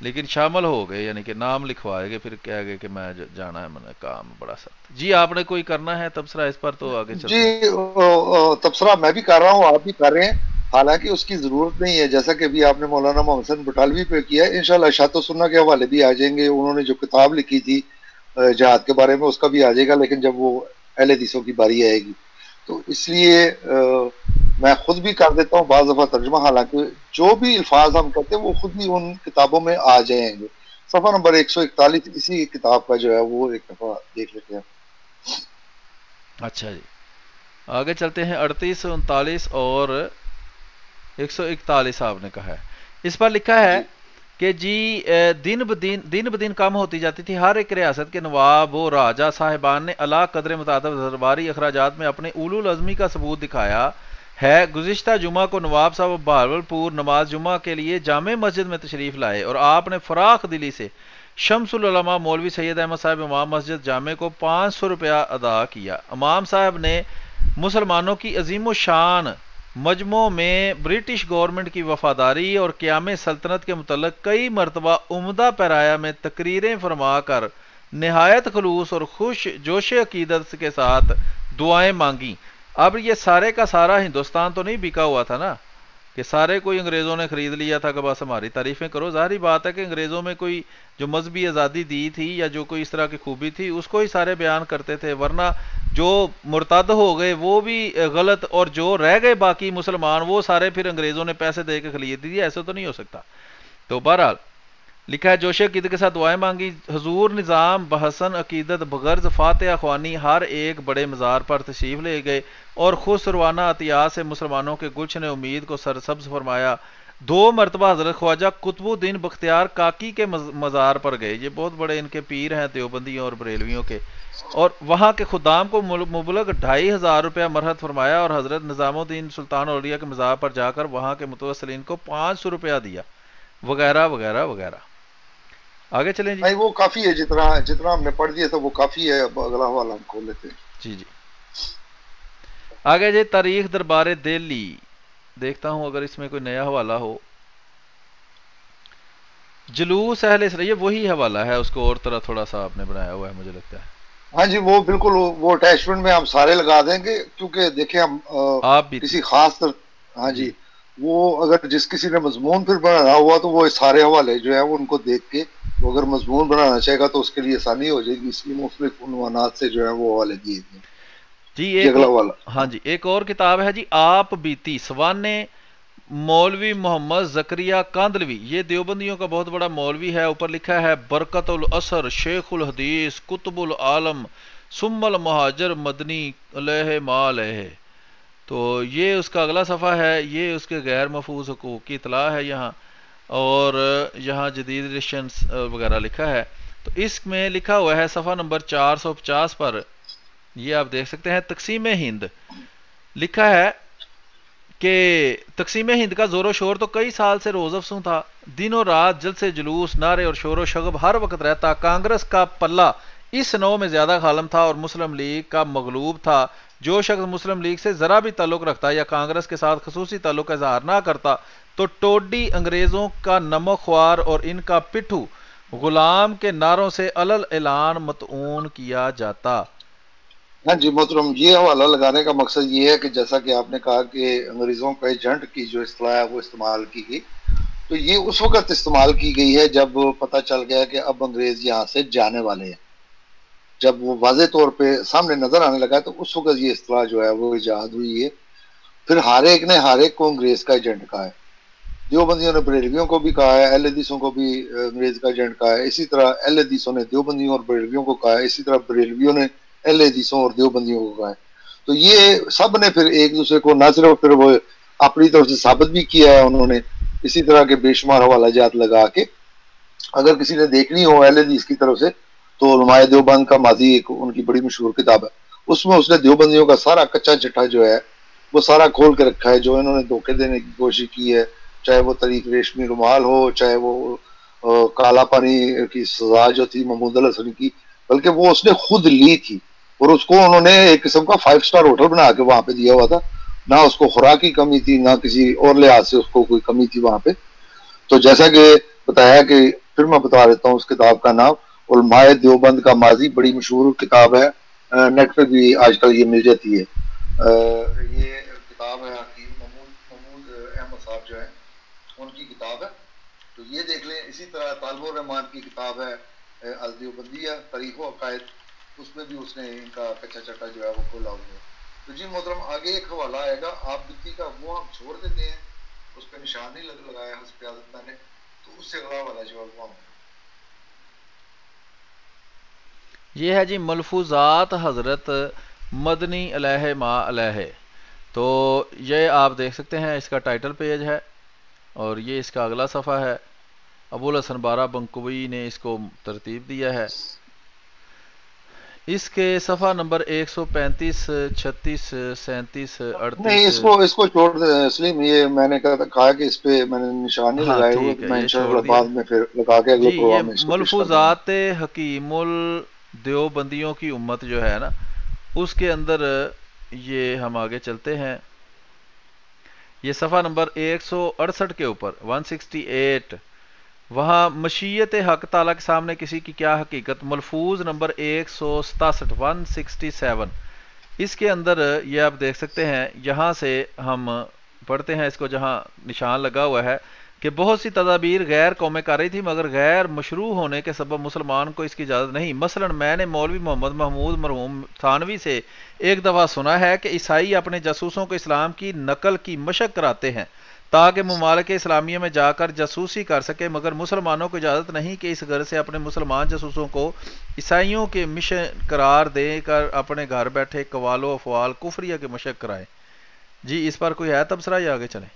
S2: لیکن شامل ہو گئے یعنی کہ نام لکھوائے گئے، پھر کہہ گئے کہ میں جانا ہے، میں نے کام بڑا سخت. جی آپ نے کوئی کرنا ہے تبصرہ اس پر تو آگے
S3: جی
S2: چلتے ہیں.
S3: تبصرہ میں بھی کر رہا ہوں، آپ بھی کر رہے ہیں، حالانکہ اس کی ضرورت نہیں ہے. جیسا کہ ابھی آپ نے مولانا محمد حسن بٹالوی پہ کیا ہے، انشاءاللہ اشاعت و سنہ کے حوالے بھی آ جائیں گے. انہوں نے جو کتاب لکھی تھی جہاد کے بارے میں اس کا بھی آ جائے گا، لیکن جب وہ اہل حدیثوں کی باری آئے گی تو اس لیے میں خود بھی کر دیتا ہوں بعض دفعہ ترجمہ، حالانکہ جو بھی الفاظ ہم کہتے ہیں وہ خود بھی ان کتابوں میں آ جائیں گے. صفحہ نمبر 141 اسی کتاب کا جو ہے وہ ایک دفعہ دیکھ لیتے ہیں.
S2: اچھا جی آگے چلتے ہیں. 38 39 اور 141 آپ نے کہا ہے. اس پر لکھا ہے
S3: جی
S2: کہ جی دن بدن کم ہوتی جاتی تھی. ہر ایک ریاست کے نواب و راجہ صاحبان نے اعلیٰ قدر متعدد درباری اخراجات میں اپنے اولو العزمی کا ثبوت دکھایا ہے. گزشتہ جمعہ کو نواب صاحب بہاولپور نماز جمعہ کے لیے جامع مسجد میں تشریف لائے اور آپ نے فراخ دلی سے شمس العلماء مولوی سید احمد صاحب امام مسجد جامع کو 500 روپیہ ادا کیا. امام صاحب نے مسلمانوں کی عظیم و شان مجمع میں برٹش گورنمنٹ کی وفاداری اور قیام سلطنت کے متعلق کئی مرتبہ عمدہ پیرایا میں تقریریں فرما کر نہایت خلوص اور خوش جوش عقیدت کے ساتھ دعائیں مانگیں. اب یہ سارے کا سارا ہندوستان تو نہیں بکا ہوا تھا نا کہ سارے کوئی انگریزوں نے خرید لیا تھا کہ بس ہماری تعریفیں کرو. ظاہری بات ہے کہ انگریزوں میں کوئی جو مذہبی آزادی دی تھی یا جو کوئی اس طرح کی خوبی تھی اس کو ہی سارے بیان کرتے تھے، ورنہ جو مرتد ہو گئے وہ بھی غلط اور جو رہ گئے باقی مسلمان وہ سارے پھر انگریزوں نے پیسے دے کے خرید دی. ایسا تو نہیں ہو سکتا. تو بہرحال لکھا ہے جوش عقیدت کے ساتھ دعائیں مانگی. حضور نظام بحسن عقیدت بغرض فاتحہ خوانی ہر ایک بڑے مزار پر تشریف لے گئے اور خسروانہ عطیات سے مسلمانوں کے گلشن امید کو سرسبز فرمایا. 2 مرتبہ حضرت خواجہ قطب الدین بختیار کاکی کے مزار پر گئے. یہ بہت بڑے ان کے پیر ہیں دیوبندیوں اور بریلویوں کے، اور وہاں کے خدام کو مبلغ 2500 روپیہ مرحت فرمایا اور حضرت نظام الدین سلطان اولیاء کے مزار پر جا کر وہاں کے متوسلین کو 500 روپیہ دیا، وغیرہ وغیرہ وغیرہ. آگے چلیں جی.
S3: نہیں وہ کافی ہے، جتنا ہم نے پڑھ دیا تھا وہ کافی ہے. اگلا حوالہ ہم کھول لیتے ہیں.
S2: جی جی آگے جی تاریخ دربار دہلی دیکھتا ہوں اگر اس میں کوئی نیا حوالہ ہو. جلوس اہل اسلام، یہ وہی حوالہ ہے، اس کو اور طرح تھوڑا سا آپ نے بنایا ہوا ہے مجھے لگتا ہے.
S3: ہاں جی، وہ بالکل وہ اٹیچمنٹ میں ہم سارے لگا دیں گے، کیونکہ دیکھیں ہم
S2: آپ بھی تھی.
S3: کسی خاص ہاں
S2: جی
S3: جی، وہ اگر جس کسی نے مضمون پھر بنانا ہوا تو وہ سارے حوالے جو ہیں وہ ان کو دیکھ کے وہ اگر مضمون بنانا چاہے گا تو اس کے لیے آسانی ہو جائے گی، اس لیے مختلف عنوانات سے جو ہے وہ حوالے دیے گئے.
S2: جی.
S3: یہ
S2: ایک
S3: اگلا
S2: اور،
S3: والا.
S2: ہاں جی، ایک اور کتاب ہے جی، آپ بیتی سوانے مولوی محمد زکریا کاندلوی. یہ دیوبندیوں کا بہت بڑا مولوی ہے. اوپر لکھا ہے برکت الاثر شیخ الحدیث قطب العالم ثم المہاجر مدنی علیہ ما علیہ. تو یہ اس کا اگلا صفحہ ہے. یہ اس کے غیر محفوظ حقوق کی اطلاع ہے یہاں، اور یہاں جدید ایڈیشنز وغیرہ لکھا ہے. تو اس میں لکھا ہوا ہے صفحہ نمبر 450 پر، یہ آپ دیکھ سکتے ہیں، تقسیم ہند لکھا ہے کہ تقسیم ہند کا زور و شور تو کئی سال سے روز افزوں تھا. دنوں رات جلسے جلوس نعرے اور شور و شغب ہر وقت رہتا. کانگریس کا پلہ اس نو میں زیادہ غالب تھا اور مسلم لیگ کا مغلوب تھا. جو شخص مسلم لیگ سے ذرا بھی تعلق رکھتا یا کانگریس کے ساتھ خصوصی تعلق کا اظہار نہ کرتا تو ٹوڈی انگریزوں کا نمک خوار اور ان کا پٹھو غلام کے نعروں سے علل اعلان مطعون کیا جاتا.
S3: ہاں جی محترم، یہ حوالہ لگانے کا مقصد یہ ہے کہ جیسا کہ آپ نے کہا کہ انگریزوں کا ایجنٹ کی جو اصطلاح ہے وہ استعمال کی گئی، تو یہ اس وقت استعمال کی گئی ہے جب پتہ چل گیا کہ اب انگریز یہاں سے جانے والے ہیں. جب وہ واضح طور پہ سامنے نظر آنے لگا تو اس وقت یہ اصطلاح جو ہے وہ ایجاد ہوئی ہے. پھر ہر ایک نے ہر ایک کو انگریز کا ایجنٹ کہا ہے. دیوبندیوں نے بریلویوں کو بھی کہا ہے، اہل حدیثوں کو بھی انگریز کا ایجنٹ کہا ہے. اسی طرح اہل حدیثوں نے دیوبندیوں اور بریلویوں کو کہا ہے، اسی طرح بریلویوں نے اہل حدیثوں اور دیوبندیوں کو کہا ہے. تو یہ سب نے پھر ایک دوسرے کو نہ صرف پھر وہ اپنی طرف سے ثابت بھی کیا ہے انہوں نے اسی طرح کے بے شمار حوالہ جات لگا کے. اگر کسی نے دیکھنی ہو اہل حدیث کی طرف سے تو علماء دیوبند کا ماضی ایک ان کی بڑی مشہور کتاب ہے، اس میں اس نے دیوبندیوں کا سارا کچا چٹا جو ہے وہ سارا کھول کے رکھا ہے، جو انہوں نے دھوکے دینے کی کوشش کی ہے، چاہے وہ طریق ریشمی رومال ہو، چاہے وہ کالا پانی کی سزا جو تھی محمود الحسن کی، بلکہ وہ اس نے خود لی تھی اور اس کو انہوں نے ایک قسم کا 5 اسٹار ہوٹل بنا کے وہاں پہ دیا ہوا تھا. نہ اس کو خوراک کی کمی تھی، نہ کسی اور لحاظ سے اس کو کوئی کمی تھی وہاں پہ. تو جیسا کہ بتایا کہ پھر میں بتا دیتا ہوں اس کتاب کا نام علماء دیوبند کا ماضی، بڑی مشہور کتاب ہے، نیٹ پہ بھی آج کل یہ مل جاتی ہے. یہ کتاب ہے حکیم محمود احمد صاحب جو ہیں ان کی کتاب ہے، تو یہ دیکھ لیں. اسی طرح طالب الرحمان کی کتاب ہے الدیوبندیہ تاریخ و عقائد، اس میں بھی اس نے ان کا کچا چٹا جو ہے وہ کھولا ہوا ہے. تو جی محترم آگے ایک حوالہ آئے گا آپ بتی کا، وہ ہم چھوڑ دیتے ہیں، اس پہ نشان نہیں لگایا حسب عادت میں نے، تو اس سے اگلا والا جو ہے وہ ہم.
S2: یہ ہے جی ملفوظات حضرت مدنی علیہ ما علیہ. تو یہ آپ دیکھ سکتے ہیں، اس کا ٹائٹل پیج ہے اور یہ اس کا اگلا صفحہ ہے. ابو الحسن بارہ بنکوی نے اس کو ترتیب دیا ہے. اس کے صفحہ نمبر 135 36 37
S3: نہیں،
S2: 38.
S3: اس کو چھوڑ دیں سلیم، یہ میں نے کہا کہ اس پہ میں نے نشان نہیں
S2: ہاں
S3: لگائے ہوئے،
S2: ٹھیک
S3: تو
S2: ہے،
S3: میں
S2: یہ چھوڑ
S3: انشاءاللہ
S2: دیا.
S3: بعد میں پھر لگا کے
S2: جی
S3: اگلے
S2: یہ
S3: پروگرام میں اس کو پیش کر دوں گا.
S2: ملفوظات حکیم الدیوبندیوں کی امت جو ہے نا، اس کے اندر یہ ہم آگے چلتے ہیں. یہ صفحہ نمبر 168 کے اوپر 168، وہاں مشیت حق تعالیٰ کے سامنے کسی کی کیا حقیقت، ملفوظ نمبر 167 167. اس کے اندر یہ آپ دیکھ سکتے ہیں، یہاں سے ہم پڑھتے ہیں اس کو، جہاں نشان لگا ہوا ہے کہ بہت سی تدابیر غیر قومیں کر رہی تھی مگر غیر مشروع ہونے کے سبب مسلمان کو اس کی اجازت نہیں. مثلا میں نے مولوی محمد محمود مرحوم تھانوی سے ایک دفعہ سنا ہے کہ عیسائی اپنے جاسوسوں کو اسلام کی نقل کی مشق کراتے ہیں تاکہ ممالک اسلامیہ میں جا کر جاسوسی کر سکے، مگر مسلمانوں کو اجازت نہیں کہ اس غرض سے اپنے مسلمان جاسوسوں کو عیسائیوں کے مشن قرار دے کر اپنے گھر بیٹھے قوال و افعال کفریہ کے مشق کرائیں. جی اس پر کوئی ہے تبصرہ یا آگے چلیں؟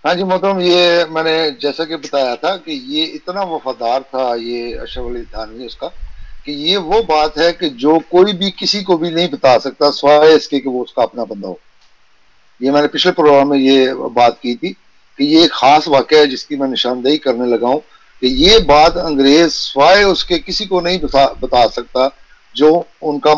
S3: ہاں جی محترم، یہ میں نے جیسا کہ بتایا تھا کہ یہ اتنا وفادار تھا یہ اشرف علی تھانوی اس کا، کہ یہ وہ بات ہے کہ جو کوئی بھی کسی کو بھی نہیں بتا سکتا سوائے اس کے کہ وہ اس کا اپنا بندہ ہو. یہ میں نے پچھلے پروگرام میں یہ بات کی تھی کہ یہ ایک خاص واقعہ ہے جس کی میں نشاندہی کرنے لگا ہوں کہ یہ بات انگریز سوائے اس کے کسی کو نہیں بتا سکتا جو ان کا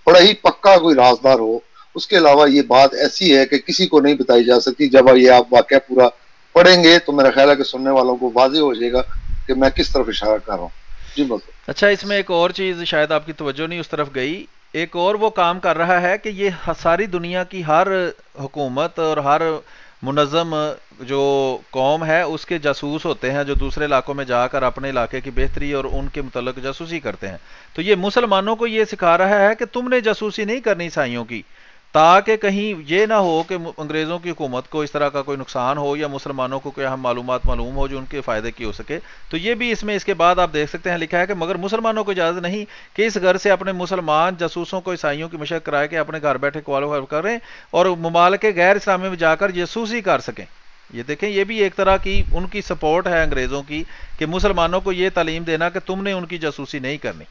S3: بڑا ہی پکا کوئی رازدار ہو. اس کے علاوہ یہ بات ایسی ہے کہ کسی کو نہیں بتائی جا سکتی. جب یہ آپ واقعہ پورا پڑھیں گے تو میرا خیال ہے کہ سننے والوں کو واضح ہو جائے گا کہ میں کس طرف اشارہ کر رہا ہوں. جی بتائیں.
S2: اچھا، اس میں ایک اور چیز شاید آپ کی توجہ نہیں اس طرف گئی، ایک اور وہ کام کر رہا ہے کہ یہ ساری دنیا کی ہر حکومت اور ہر منظم جو قوم ہے اس کے جاسوس ہوتے ہیں جو دوسرے علاقوں میں جا کر اپنے علاقے کی بہتری اور ان کے متعلق جاسوسی کرتے ہیں. تو یہ مسلمانوں کو یہ سکھا رہا ہے کہ تم نے جاسوسی نہیں کرنی عیسائیوں کی، تاکہ کہیں یہ نہ ہو کہ انگریزوں کی حکومت کو اس طرح کا کوئی نقصان ہو یا مسلمانوں کو کوئی اہم معلومات معلوم ہو جو ان کے فائدے کی ہو سکے. تو یہ بھی اس میں اس کے بعد آپ دیکھ سکتے ہیں لکھا ہے کہ مگر مسلمانوں کو اجازت نہیں کہ اس گھر سے اپنے مسلمان جاسوسوں کو عیسائیوں کی مشق کرائے کے اپنے گھر بیٹھے کوالیفائی کریں اور ممالک غیر اسلامی میں جا کر جاسوسی کر سکیں. یہ دیکھیں، یہ بھی ایک طرح کی ان کی سپورٹ ہے انگریزوں کی کہ مسلمانوں کو یہ تعلیم دینا کہ تم نے ان کی جاسوسی نہیں کرنی.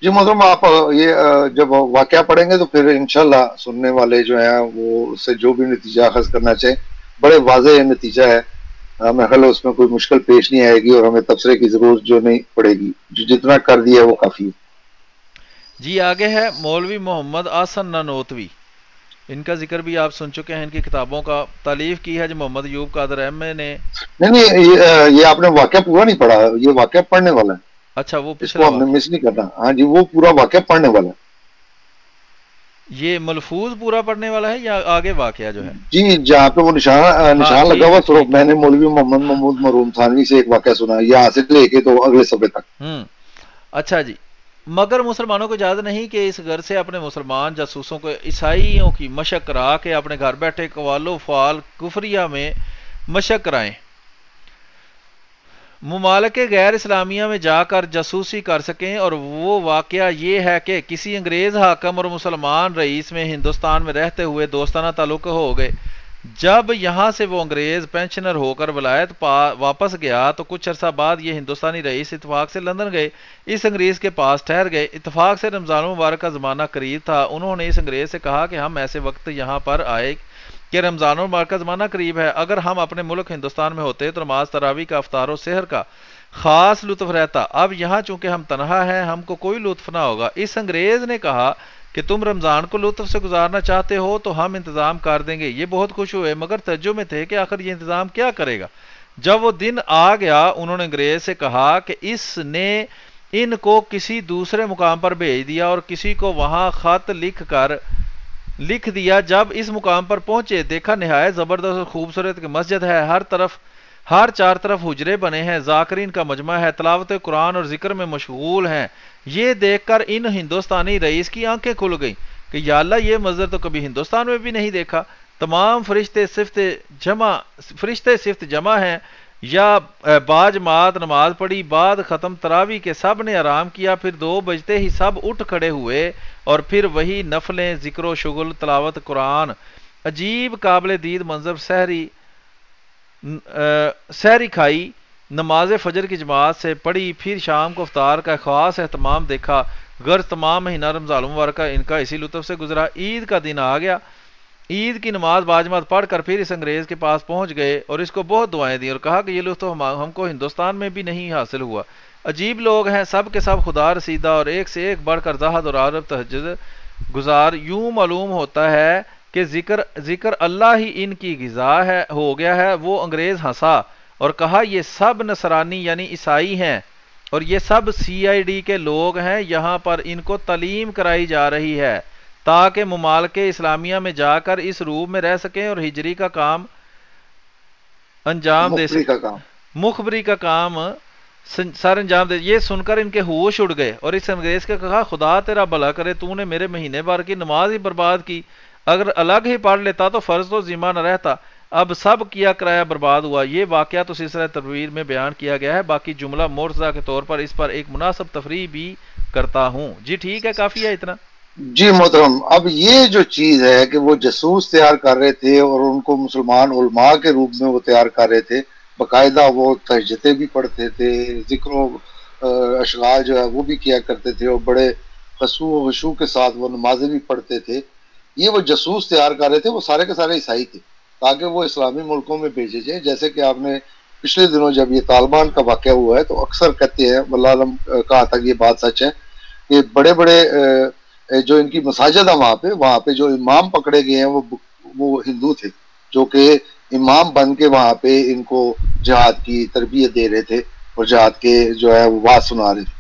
S3: جی محترم، آپ یہ جب واقعہ پڑھیں گے تو پھر انشاءاللہ سننے والے جو ہیں وہ اس سے جو بھی نتیجہ اخذ کرنا چاہیں، بڑے واضح نتیجہ ہے. ہمیں خیال ہے اس میں کوئی مشکل پیش نہیں آئے گی اور ہمیں تبصرے کی ضرورت جو نہیں پڑے گی، جو جتنا کر دیا ہے وہ کافی ہے.
S2: جی آگے ہے مولوی محمد آسن نانوتوی، ان کا ذکر بھی آپ سن چکے ہیں. ان کی کتابوں کا تالیف کی ہے جو محمد ایوب قادر احمد نے.
S3: نہیں، یہ آپ نے واقعہ پورا نہیں پڑھا، یہ واقعہ پڑھنے والا ہے،
S2: اچھا، وہ
S3: اس
S2: پچھلا
S3: کو ہم نے
S2: واقعہ،
S3: مس نہیں کرنا. ہاں جی، وہ پورا واقعہ پڑھنے والا ہے.
S2: یہ ملفوظ پورا پڑھنے والا ہے یا آگے واقعہ جو ہے؟
S3: جی، جہاں پہ وہ
S2: ہاں
S3: نشان لگا
S2: ٹھیک
S3: ہوا
S2: ہے
S3: تو
S2: ٹھیک ہے.
S3: میں نے مولوی محمد محمود مرحوم تھانوی سے ایک واقعہ سنا، یہاں سے لے کے تو اگلے صفحے تک.
S2: اچھا جی، مگر مسلمانوں کو اجازت نہیں کہ اس گھر سے اپنے مسلمان جاسوسوں کو عیسائیوں کی مشق کرا کے اپنے گھر بیٹھے قوالو فعال کفریہ میں مشق کرائیں، ممالک غیر اسلامیہ میں جا کر جاسوسی کر سکیں. اور وہ واقعہ یہ ہے کہ کسی انگریز حاکم اور مسلمان رئیس میں ہندوستان میں رہتے ہوئے دوستانہ تعلق ہو گئے. جب یہاں سے وہ انگریز پینشنر ہو کر ولایت واپس گیا تو کچھ عرصہ بعد یہ ہندوستانی رئیس اتفاق سے لندن گئے، اس انگریز کے پاس ٹھہر گئے. اتفاق سے رمضان المبارک کا زمانہ قریب تھا. انہوں نے اس انگریز سے کہا کہ ہم ایسے وقت یہاں پر آئے کہ رمضان المبارک کا زمانہ قریب ہے، اگر ہم اپنے ملک ہندوستان میں ہوتے تو نماز تراویح کا افطار و سحر کا خاص لطف رہتا. اب یہاں چونکہ ہم تنہا ہیں ہم کو کوئی لطف نہ ہوگا. اس انگریز نے کہا کہ تم رمضان کو لطف سے گزارنا چاہتے ہو تو ہم انتظام کر دیں گے. یہ بہت خوش ہوئے مگر تعجب میں تھے کہ آخر یہ انتظام کیا کرے گا. جب وہ دن آ گیا انہوں نے انگریز سے کہا کہ اس نے ان کو کسی دوسرے مقام پر بھیج دیا اور کسی کو وہاں خط لکھ دیا. جب اس مقام پر پہنچے دیکھا نہایت زبردست اور خوبصورت مسجد ہے، ہر چار طرف حجرے بنے ہیں، ذاکرین کا مجمع ہے، تلاوت قرآن اور ذکر میں مشغول ہیں. یہ دیکھ کر ان ہندوستانی رئیس کی آنکھیں کھل گئیں کہ یا اللہ، یہ منظر تو کبھی ہندوستان میں بھی نہیں دیکھا. تمام فرشتے صفت جمع ہیں یا باجماعت نماز پڑھی، بعد ختم تراویح کے سب نے آرام کیا، پھر 2 بجتے ہی سب اٹھ کھڑے ہوئے اور پھر وہی نفلیں، ذکر و شغل، تلاوت قرآن. عجیب قابل دید منظر. سحری کھائی، نماز فجر کی جماعت سے پڑھی، پھر شام کو افطار کا خاص اہتمام دیکھا. غرض تمام مہینہ رمضان المبارک ان کا اسی لطف سے گزرا. عید کا دن آ گیا، عید کی نماز باجماعت پڑھ کر پھر اس انگریز کے پاس پہنچ گئے اور اس کو بہت دعائیں دیں اور کہا کہ یہ لطف ہم کو ہندوستان میں بھی نہیں حاصل ہوا. عجیب لوگ ہیں، سب کے سب خدا رسیدہ اور ایک سے ایک بڑھ کر زاہد اور عارف تہجد گزار. یوں معلوم ہوتا ہے کہ ذکر اللہ ہی ان کی غذا ہو گیا ہے. وہ انگریز ہنسا اور کہا یہ سب نصرانی یعنی عیسائی ہیں اور یہ سب CID کے لوگ ہیں، یہاں پر ان کو تعلیم کرائی جا رہی ہے تاکہ ممالک اسلامیہ میں جا کر اس روپ میں رہ سکیں اور ہجری کا کام انجام دے سکیں، مخبری کا کام سر انجام دے. یہ سن کر ان کے ہوش اڑ گئے اور اس انگریز کے کہا خدا تیرا بھلا کرے، تو نے میرے مہینے بھر کی نماز ہی برباد کی. اگر الگ ہی پڑھ لیتا تو فرض تو ذمہ نہ رہتا. اب سب کیا کرایا برباد ہوا. یہ واقعہ تو سلسلہ تدویر میں بیان کیا گیا ہے، باقی جملہ مرتضی کے طور پر اس پر ایک مناسب تفریح بھی کرتا ہوں. جی ٹھیک ہے، کافی ہے اتنا.
S3: جی محترم، اب یہ جو چیز ہے کہ وہ جاسوس تیار کر رہے تھے اور ان کو مسلمان علماء کے روپ میں وہ تیار کر رہے تھے، باقاعدہ وہ تہجدیں بھی پڑھتے تھے، ذکر و اشغال جو ہے وہ بھی کیا کرتے تھے اور بڑے خشوع و خشوع کے ساتھ وہ نمازیں بھی پڑھتے تھے. یہ وہ جاسوس تیار کر رہے تھے، وہ سارے کے سارے عیسائی تھے تاکہ وہ اسلامی ملکوں میں بھیجے جائیں. جیسے کہ آپ نے پچھلے دنوں جب یہ طالبان کا واقعہ ہوا ہے تو اکثر کہتے ہیں، واللہ علم کہاں تک یہ بات سچ ہے، کہ بڑے بڑے جو ان کی مساجد ہے وہاں پہ جو امام پکڑے گئے ہیں وہ ہندو تھے، جو کہ امام بن کے وہاں پہ ان کو جہاد کی تربیت دے رہے تھے اور جہاد کے جو ہے وہ بات سنا رہے تھے.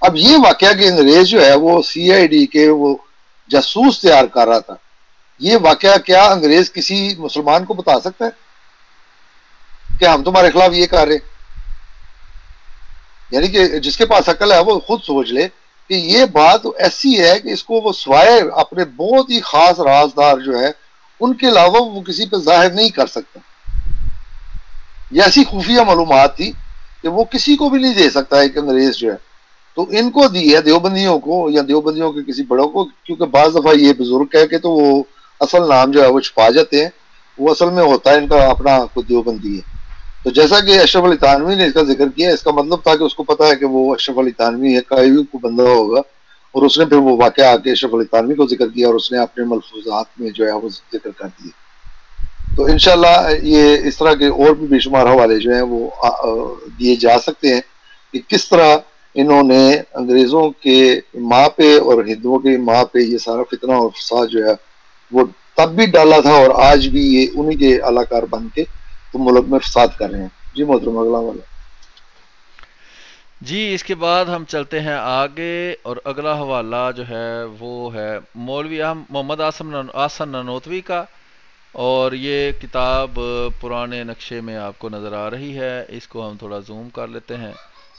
S3: اب یہ واقعہ کہ انگریز جو ہے وہ سی آئی ڈی کے وہ جاسوس تیار کر رہا تھا، یہ واقعہ کیا انگریز کسی مسلمان کو بتا سکتا ہے کہ ہم تمہارے خلاف یہ کر رہے ہیں؟ یعنی کہ جس کے پاس عقل ہے وہ خود سوچ لے کہ یہ بات ایسی ہے کہ اس کو وہ سوائے اپنے بہت ہی خاص رازدار جو ہے ان کے علاوہ وہ کسی پہ ظاہر نہیں کر سکتا. یہ ایسی خفیہ معلومات تھی کہ وہ کسی کو بھی نہیں دے سکتا ہے کہ انگریز جو ہے. تو ان کو دی ہے دیوبندیوں کو یا دیوبندیوں کے کسی بڑوں کو، کیونکہ بعض دفعہ یہ بزرگ کہہ کے تو وہ اصل نام جو ہے وہ چھپا جاتے ہیں، وہ اصل میں ہوتا ہے ان کا اپنا خود دیوبندی ہے. تو جیسا کہ اشرف علی تھانوی نے اس کا ذکر کیا، اس کا مطلب تھا کہ اس کو پتا ہے کہ وہ اشرف علی تھانوی ہے، کوئی کو بندہ ہوگا، اور اس نے پھر وہ واقعہ آ کے اشرف علی تھانوی کو ذکر کیا اور اس نے اپنے ملفوظات میں جو ہے وہ ذکر کر دیا. تو انشاءاللہ یہ اس طرح کے اور بھی بے شمار حوالے جو ہیں وہ دیے جا سکتے ہیں کہ کس طرح انہوں نے انگریزوں کے ماں پہ اور ہندوؤں کے ماں پہ یہ سارا فتنہ اور فساد جو ہے وہ تب بھی ڈالا تھا، اور آج بھی یہ انہی کے اعلی کار بن کے تو ملک میں فساد کر رہے ہیں. جی محترم اگلا والا.
S2: جی اس کے بعد ہم چلتے ہیں آگے، اور اگلا حوالہ جو ہے وہ ہے مولوی محمد آسن نانوتوی کا، اور یہ کتاب پرانے نقشے میں آپ کو نظر آ رہی ہے. اس کو ہم تھوڑا زوم کر لیتے ہیں.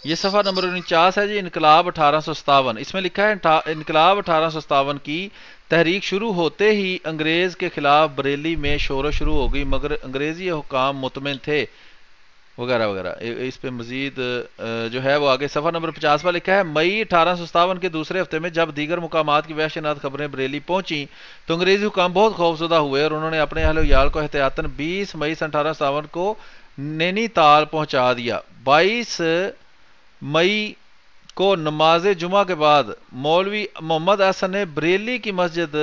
S2: یہ صفحہ نمبر 49 ہے جی. انقلاب 1857. اس میں لکھا ہے انقلاب 1857 کی تحریک شروع ہوتے ہی انگریز کے خلاف بریلی میں شورش شروع ہو گئی، مگر انگریزی حکام مطمئن تھے وغیرہ وغیرہ. اس پہ مزید جو ہے وہ آگے صفحہ نمبر 50 پر لکھا ہے مئی 1857 کے دوسرے ہفتے میں جب دیگر مقامات کی وحشتناک خبریں بریلی پہنچیں تو انگریزی حکام بہت خوفزدہ ہوئے اور انہوں نے اپنے اہل ویال کو احتیاطاً 20 مئی 1857 کو نینی تال پہنچا دیا. 22 مئی کو نماز جمعہ کے بعد مولوی محمد احسن نے بریلی کی مسجد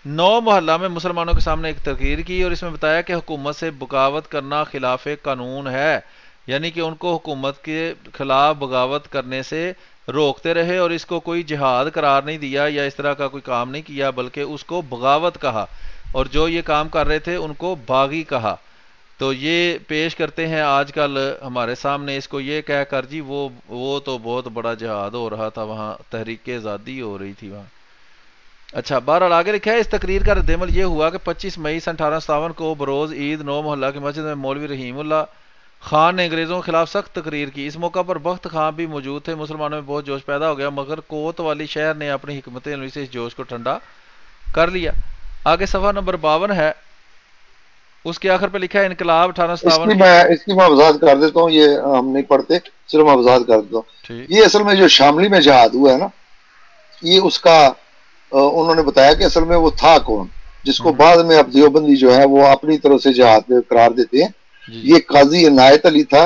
S2: نو محلہ میں مسلمانوں کے سامنے ایک تقریر کی اور اس میں بتایا کہ حکومت سے بغاوت کرنا خلاف قانون ہے، یعنی کہ ان کو حکومت کے خلاف بغاوت کرنے سے روکتے رہے اور اس کو کوئی جہاد قرار نہیں دیا یا اس طرح کا کوئی کام نہیں کیا، بلکہ اس کو بغاوت کہا، اور جو یہ کام کر رہے تھے ان کو باغی کہا. تو یہ پیش کرتے ہیں آج کل ہمارے سامنے اس کو یہ کہہ کر جی وہ تو بہت بڑا جہاد ہو رہا تھا وہاں، تحریک آزادی ہو رہی تھی وہاں. اچھا بہرحال آگے لکھا ہے اس تقریر کا رد عمل یہ ہوا کہ 25 مئی 1857 کو بروز عید نو محلہ کی مسجد میں مولوی رحیم اللہ خان نے انگریزوں کے خلاف سخت تقریر کی. اس موقع پر بخت خان بھی موجود تھے. مسلمانوں میں بہت جوش پیدا ہو گیا، مگر کوت والی شہر نے اپنی حکمت عملی سے اس جوش کو ٹھنڈا کر لیا. آگے صفحہ نمبر 52 ہے، اس کے آخر پہ لکھا ہے انقلاب 1857 کی.
S3: اس کی میں وضاحت کر دیتا ہوں، یہ ہم نہیں پڑھتے، صرف میں وضاحت کر دیتا ہوں.
S2: ٹھیک.
S3: یہ اصل میں جو شاملی میں جہاد ہوا ہے نا، یہ اس کا انہوں نے بتایا کہ اصل میں وہ تھا کون، جس کو
S2: ہوں،
S3: بعد میں اب دیوبندی جو ہے وہ اپنی طرف سے جہاد میں قرار دیتے ہیں.
S2: جی جی
S3: یہ قاضی عنایت علی تھا،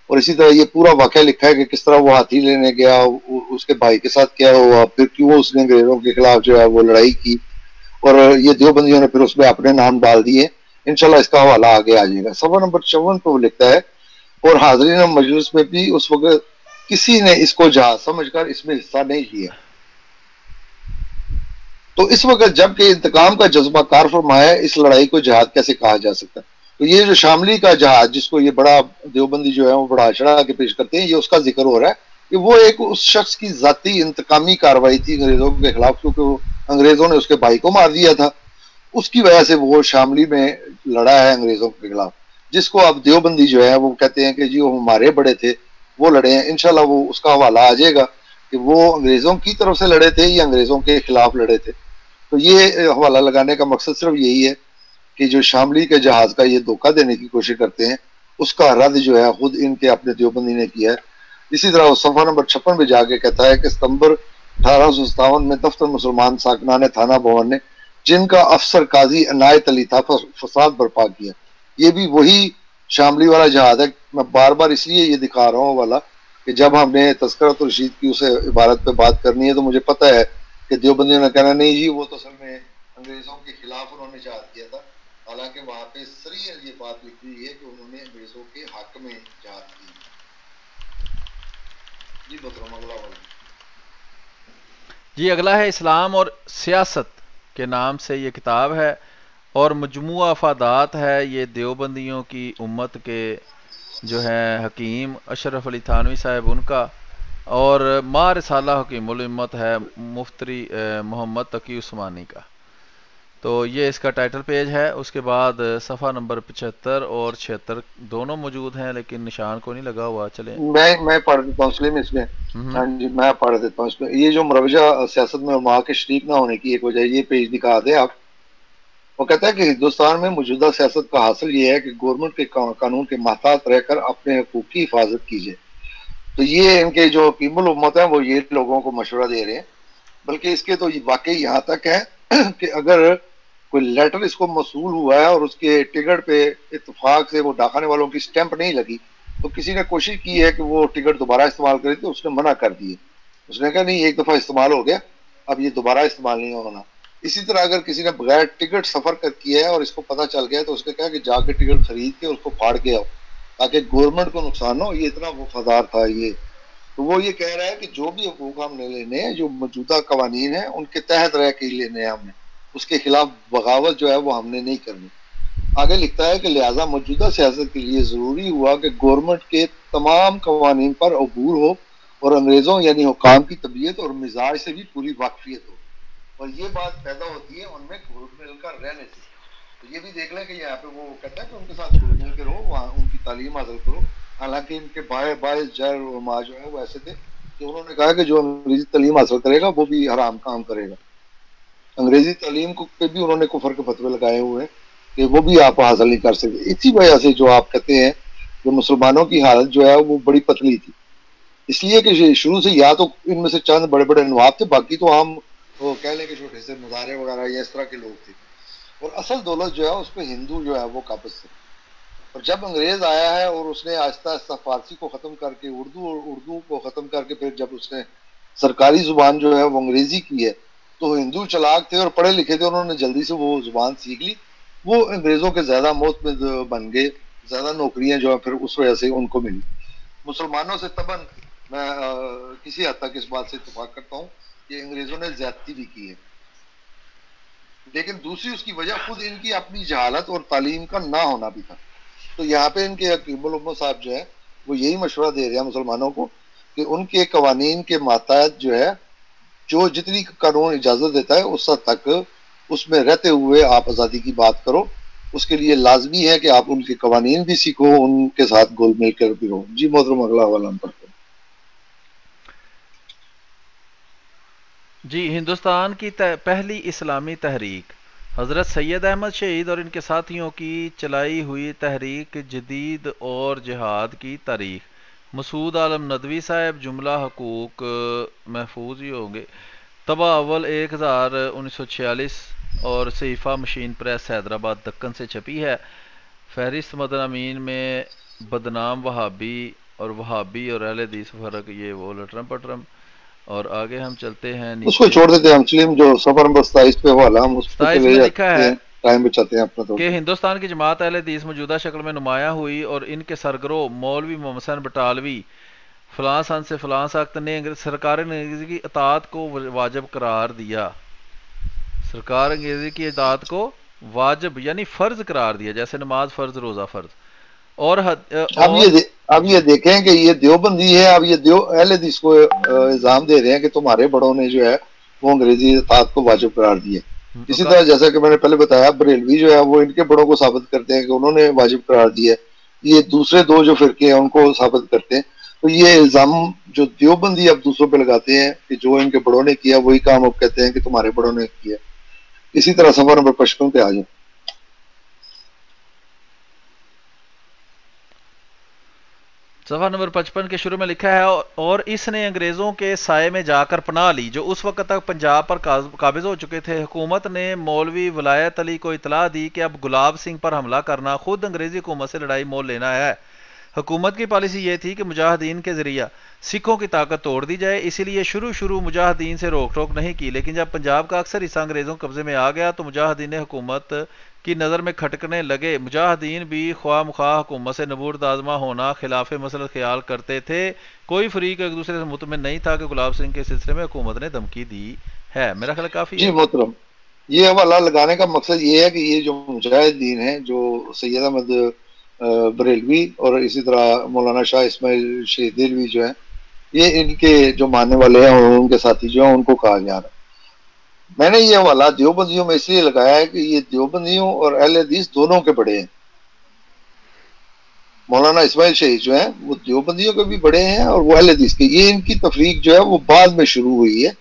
S3: اور اسی طرح یہ پورا واقعہ لکھا ہے کہ کس طرح وہ ہاتھی لینے گیا، اس کے بھائی کے ساتھ کیا ہوا، پھر کیوں اس نے انگریزوں کے خلاف جو ہے وہ لڑائی کی، اور یہ دیوبندیوں نے پھر اس میں اپنے نام ڈال دیے. انشاءاللہ اس کا حوالہ آگے آ جائے گا. صفحہ نمبر 54 پہ وہ لکھتا ہے اور حاضرین مجلس میں بھی اس وقت کسی نے اس کو جہاد سمجھ کر اس میں حصہ نہیں لیا. تو اس وقت جب کہ انتقام کا جذبہ کار فرمایا ہے، اس لڑائی کو جہاد کیسے کہا جا سکتا ہے؟ تو یہ جو شاملی کا جہاد جس کو یہ بڑا دیوبندی جو ہے وہ بڑا چڑھا کے پیش کرتے ہیں، یہ اس کا ذکر ہو رہا ہے کہ وہ ایک اس شخص کی ذاتی انتقامی کارروائی تھی انگریزوں کے خلاف، کیونکہ وہ انگریزوں نے اس کے بھائی کو مار دیا تھا. اس کی وجہ سے وہ شاملی میں لڑا ہے انگریزوں کے خلاف، جس کو اب دیوبندی جو ہے وہ کہتے ہیں کہ جی وہ ہمارے بڑے تھے، وہ لڑے ہیں. انشاءاللہ وہ اس کا حوالہ آ جائے گا کہ وہ انگریزوں کی طرف سے لڑے تھے یا انگریزوں کے خلاف لڑے تھے. تو یہ حوالہ لگانے کا مقصد صرف یہی ہے کہ جو شاملی کے جہاز کا یہ دھوکہ دینے کی کوشش کرتے ہیں، اس کا رد جو ہے خود ان کے اپنے دیوبندی نے کیا ہے. اسی طرح وہ صفحہ نمبر 56 پہ جا کے کہتا ہے کہ ستمبر 1857 میں دفتر مسلمان ساکنان تھانہ بھون نے، جن کا افسر قاضی عنایت علی تھا، فساد برپا کیا. یہ بھی وہی شاملی والا جہاد ہے. میں بار بار اس لیے یہ دکھا رہا ہوں والا کہ جب ہم نے تذکرۃ الرشید کی اسے عبارت پہ بات کرنی ہے تو مجھے پتہ ہے کہ دیوبندیوں نے کہنا نہیں جی وہ تو اصل میں انگریزوں کے خلاف انہوں نے جہاد کیا تھا، حالانکہ وہاں پہ صریح یہ بات لکھی ہوئی ہے کہ انہوں نے انگریزوں کے حق میں جہاد کی. جی محترم اگلا والا.
S2: جی اگلا ہے اسلام اور سیاست کے نام سے یہ کتاب ہے، اور مجموعہ افادات ہے یہ دیوبندیوں کی امت کے جو ہیں حکیم اشرف علی تھانوی صاحب ان کا، اور ما رسالہ حکیم الامت ہے مفتری محمد تقی عثمانی کا۔ تو یہ اس کا ٹائٹل پیج ہے۔ اس کے بعد صفحہ نمبر 75 اور 76 دونوں موجود ہیں، لیکن نشان کو نہیں لگا ہوا، چلیں۔
S3: میں پڑھ دیتا ہوں سلیم اس میں۔
S2: ہم
S3: ہاں جی میں پڑھ دیتا ہوں اس میں۔ یہ جو مروجہ سیاست میں علماء کے شریک نہ ہونے کی ایک وجہ، یہ پیج دکھا دیں آپ۔ وہ کہتا ہے کہ ہندوستان میں موجودہ سیاست کا حاصل یہ ہے کہ گورنمنٹ کے قانون کے محتاط رہ کر اپنے حقوق کی حفاظت کیجیے۔ تو یہ ان کے جو حکیم الامت ہیں وہ یہ لوگوں کو مشورہ دے رہے ہیں، بلکہ اس کے تو واقعی یہاں تک ہے کہ اگر کوئی لیٹر اس کو موصول ہوا ہے اور اس کے ٹکٹ پہ اتفاق سے وہ ڈاکانے والوں کی سٹیمپ نہیں لگی، تو کسی نے کوشش کی ہے کہ وہ ٹکٹ دوبارہ استعمال کرے تو اس نے منع کر دیے۔ اس نے کہا نہیں ایک دفعہ استعمال ہو گیا، اب یہ دوبارہ استعمال نہیں ہونا۔ اسی طرح اگر کسی نے بغیر ٹکٹ سفر کیا ہے اور اس کو پتہ چل گیا تو اس نے کہا کہ جا کے ٹکٹ خرید کے اس کو پھاڑ کے آؤ تاکہ گورنمنٹ کو نقصان ہو، یہ اتنا وفادار تھا یہ۔ تو وہ یہ کہہ رہا ہے کہ جو بھی حقوق ہم نے لینے ہیں، جو موجودہ قوانین ہیں ان کے تحت رہ کے ہی لینے ہیں ہم نے، اس کے خلاف بغاوت جو ہے وہ ہم نے نہیں کرنی۔ آگے لکھتا ہے کہ لہٰذا موجودہ سیاست کے لیے ضروری ہوا کہ گورنمنٹ کے تمام قوانین پر عبور ہو اور انگریزوں یعنی حکام کی طبیعت اور مزاج سے بھی پوری واقفیت ہو، اور یہ بات پیدا ہوتی ہے ان میں گھل مل کر رہنے سے۔ تو یہ بھی دیکھ لیں کہ یہاں پہ وہ کہتا ہے کہ ان کے ساتھ گھل مل کے رہو، وہاں ان کی تعلیم حاصل کرو۔ حالانکہ ان کے باعث جیر علماء جو ہیں وہ ایسے تھے کہ انہوں نے کہا کہ جو انگریزی تعلیم حاصل کرے گا وہ بھی حرام کام کرے گا۔ انگریزی تعلیم کو پہ بھی انہوں نے کفر کے فتوے لگائے ہوئے ہیں کہ وہ بھی آپ حاصل نہیں کر سکتے۔ اسی وجہ سے جو آپ کہتے ہیں کہ مسلمانوں کی حالت جو ہے وہ بڑی پتلی تھی، اس لیے کہ شروع سے یا تو ان میں سے چند بڑے بڑے نواب تھے، باقی تو ہم وہ کہہ لیں کہ چھوٹے سے مظاہرے وغیرہ یا اس طرح کے لوگ تھے، اور اصل دولت جو ہے اس پہ ہندو جو ہے وہ قابض تھے۔ اور جب انگریز آیا ہے اور اس نے آہستہ آہستہ فارسی کو ختم کر کے اردو کو ختم کر کے پھر جب اس نے سرکاری زبان جو ہے وہ انگریزی کی ہے، تو ہندو چلاک تھے اور پڑھے لکھے تھے، انہوں نے جلدی سے وہ زبان سیکھ لی، وہ انگریزوں کے زیادہ معتمد بن گئے، زیادہ نوکریاں جو ہیں پھر اس وجہ سے ان کو ملی۔ مسلمانوں سے طبعاً میں کسی حد تک اس بات سے اتفاق کرتا ہوں کہ انگریزوں نے زیادتی بھی کی ہے، لیکن دوسری اس کی وجہ خود ان کی اپنی جہالت اور تعلیم کا نہ ہونا بھی تھا۔ تو یہاں پہ ان کے حکیم الامت صاحب جو ہے وہ یہی مشورہ دے رہے ہیں مسلمانوں کو کہ ان کے قوانین کے ماتحت جو ہے، جو جتنی قانون اجازت دیتا ہے اس حد تک اس میں رہتے ہوئے آپ آزادی کی بات کرو۔ اس کے لیے لازمی ہے کہ آپ ان کے قوانین بھی سیکھو، ان کے ساتھ گول مل کر بھی رہو۔ جی محترم اگلا حوالہ ہم پڑھتے ہیں۔
S2: جی، ہندوستان کی پہلی اسلامی تحریک حضرت سید احمد شہید اور ان کے ساتھیوں کی چلائی ہوئی تحریک جدید اور جہاد کی تاریخ، مسعود عالم ندوی صاحب، جملہ حقوق محفوظ ہی ہوں گے، طبع اول 1000 1946 اور صحیفہ مشین پریس حیدرآباد دکن سے چھپی ہے۔ فہرست مدن امین میں بدنام وہابی اور وہابی اور اہل حدیث فرق، یہ وہ لٹرم پٹرم۔ اور آگے ہم چلتے ہیں
S3: اس کو
S2: نیچے،
S3: چھوڑ دیتے ہیں ہم سلیم، جو سفر نمبر 27 پہ حوالہ ہم اس پہ
S2: 27
S3: چلے
S2: میں لکھا
S3: جاتے
S2: ہے
S3: ہیں، ٹائم بچاتے ہیں اپنا تھوڑا
S2: کہ
S3: سا۔
S2: ہندوستان کی جماعت اہل حدیث موجودہ شکل میں نمایاں ہوئی اور ان کے سرگرو مولوی محمد حسین بٹالوی فلاں سن سے فلاں سخت نے سرکار انگریزی کی اطاعت کو واجب قرار دیا، سرکار انگریزی کی اطاعت کو واجب یعنی فرض قرار دیا، جیسے نماز فرض، روزہ فرض، اور
S3: اب
S2: جی
S3: یہ دیکھیں کہ یہ دیوبندی ہے، اب یہ اہل حدیث کو الزام دے رہے ہیں کہ تمہارے بڑوں نے جو ہے وہ انگریزی اطاعت کو واجب قرار دیا۔
S2: اور
S3: اسی طرح جیسا کہ میں نے پہلے بتایا بریلوی جو ہے وہ ان کے بڑوں کو ثابت کرتے ہیں کہ انہوں نے واجب قرار دیا، یہ دوسرے دو جو فرقے ہیں ان کو ثابت کرتے ہیں۔ تو یہ الزام جو دیوبندی اب دوسروں پہ لگاتے ہیں کہ جو ان کے بڑوں نے کیا وہی کام اب کہتے ہیں کہ تمہارے بڑوں نے کیا۔ اسی طرح سفر نمبر 55 پہ آ جائیں۔
S2: صفحہ نمبر 55 کے شروع میں لکھا ہے، اور اس نے انگریزوں کے سائے میں جا کر پناہ لی جو اس وقت تک پنجاب پر قابض ہو چکے تھے۔ حکومت نے مولوی ولایت علی کو اطلاع دی کہ اب گلاب سنگھ پر حملہ کرنا خود انگریزی حکومت سے لڑائی مول لینا ہے۔ حکومت کی پالیسی یہ تھی کہ مجاہدین کے ذریعہ سکھوں کی طاقت توڑ دی جائے، اسی لیے شروع مجاہدین سے روک ٹوک نہیں کی، لیکن جب پنجاب کا اکثر حصہ انگریزوں کے قبضے میں آ گیا تو مجاہدین حکومت کی نظر میں کھٹکنے لگے۔ مجاہدین بھی خواہ مخواہ حکومت سے نبرد آزما ہونا خلاف مسلط خیال کرتے تھے، کوئی فریق ایک دوسرے سے مطمئن نہیں تھا کہ گلاب سنگھ کے سلسلے میں حکومت نے دھمکی دی ہے۔ میرا خیال کافی
S3: جی
S2: ہے۔
S3: محترم، یہ حوالہ لگانے کا مقصد یہ ہے کہ یہ جو مجاہدین ہیں، جو سید احمد بریلوی اور اسی طرح مولانا شاہ اسماعیل شہید دہلوی جو ہیں، یہ ان کے جو ماننے والے ہیں اور ان کے ساتھی جو ہیں ان کو کہا جا رہا ہے۔ میں نے یہ حوالہ دیوبندیوں میں اس لیے لگایا ہے کہ یہ دیوبندیوں اور اہل حدیث دونوں کے بڑے ہیں۔ مولانا اسماعیل شہید جو ہیں وہ دیوبندیوں کے بھی بڑے ہیں اور وہ اہل حدیث کے، یہ ان کی تفریق جو ہے وہ بعد میں شروع ہوئی ہے۔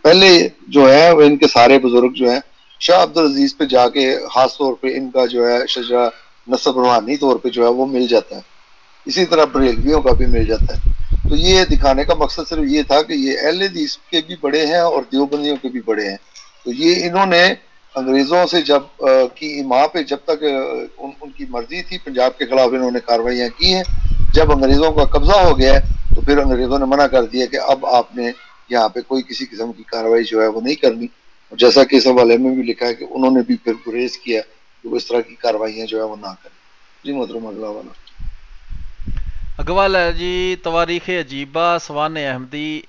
S3: پہلے جو ہے وہ ان کے سارے بزرگ جو ہیں شاہ عبدالعزیز پہ جا کے خاص طور پہ ان کا جو ہے شجرہ نسب روحانی طور پہ جو ہے وہ مل جاتا ہے، اسی طرح بریلویوں کا بھی مل جاتا ہے۔ تو یہ دکھانے کا مقصد صرف یہ تھا کہ یہ اہل حدیث کے بھی بڑے ہیں اور دیوبندیوں کے بھی بڑے ہیں۔ تو یہ انہوں نے انگریزوں سے جب کی ماں پہ جب تک ان کی مرضی تھی، پنجاب کے خلاف انہوں نے کارروائیاں کی ہیں۔ جب انگریزوں کا قبضہ ہو گیا ہے تو پھر انگریزوں نے منع کر دیا کہ اب آپ نے یہاں پہ کوئی کسی قسم کی کارروائی جو ہے وہ نہیں کرنی، جیسا کہ اس حوالے میں بھی لکھا ہے کہ انہوں نے بھی پھر گریز کیا کہ وہ اس طرح کی کارروائیاں جو ہے وہ نہ کریں۔ جی محترم، اگلا والا۔
S2: اگوال ہے جی تواریخ عجیبہ سوان احمدی،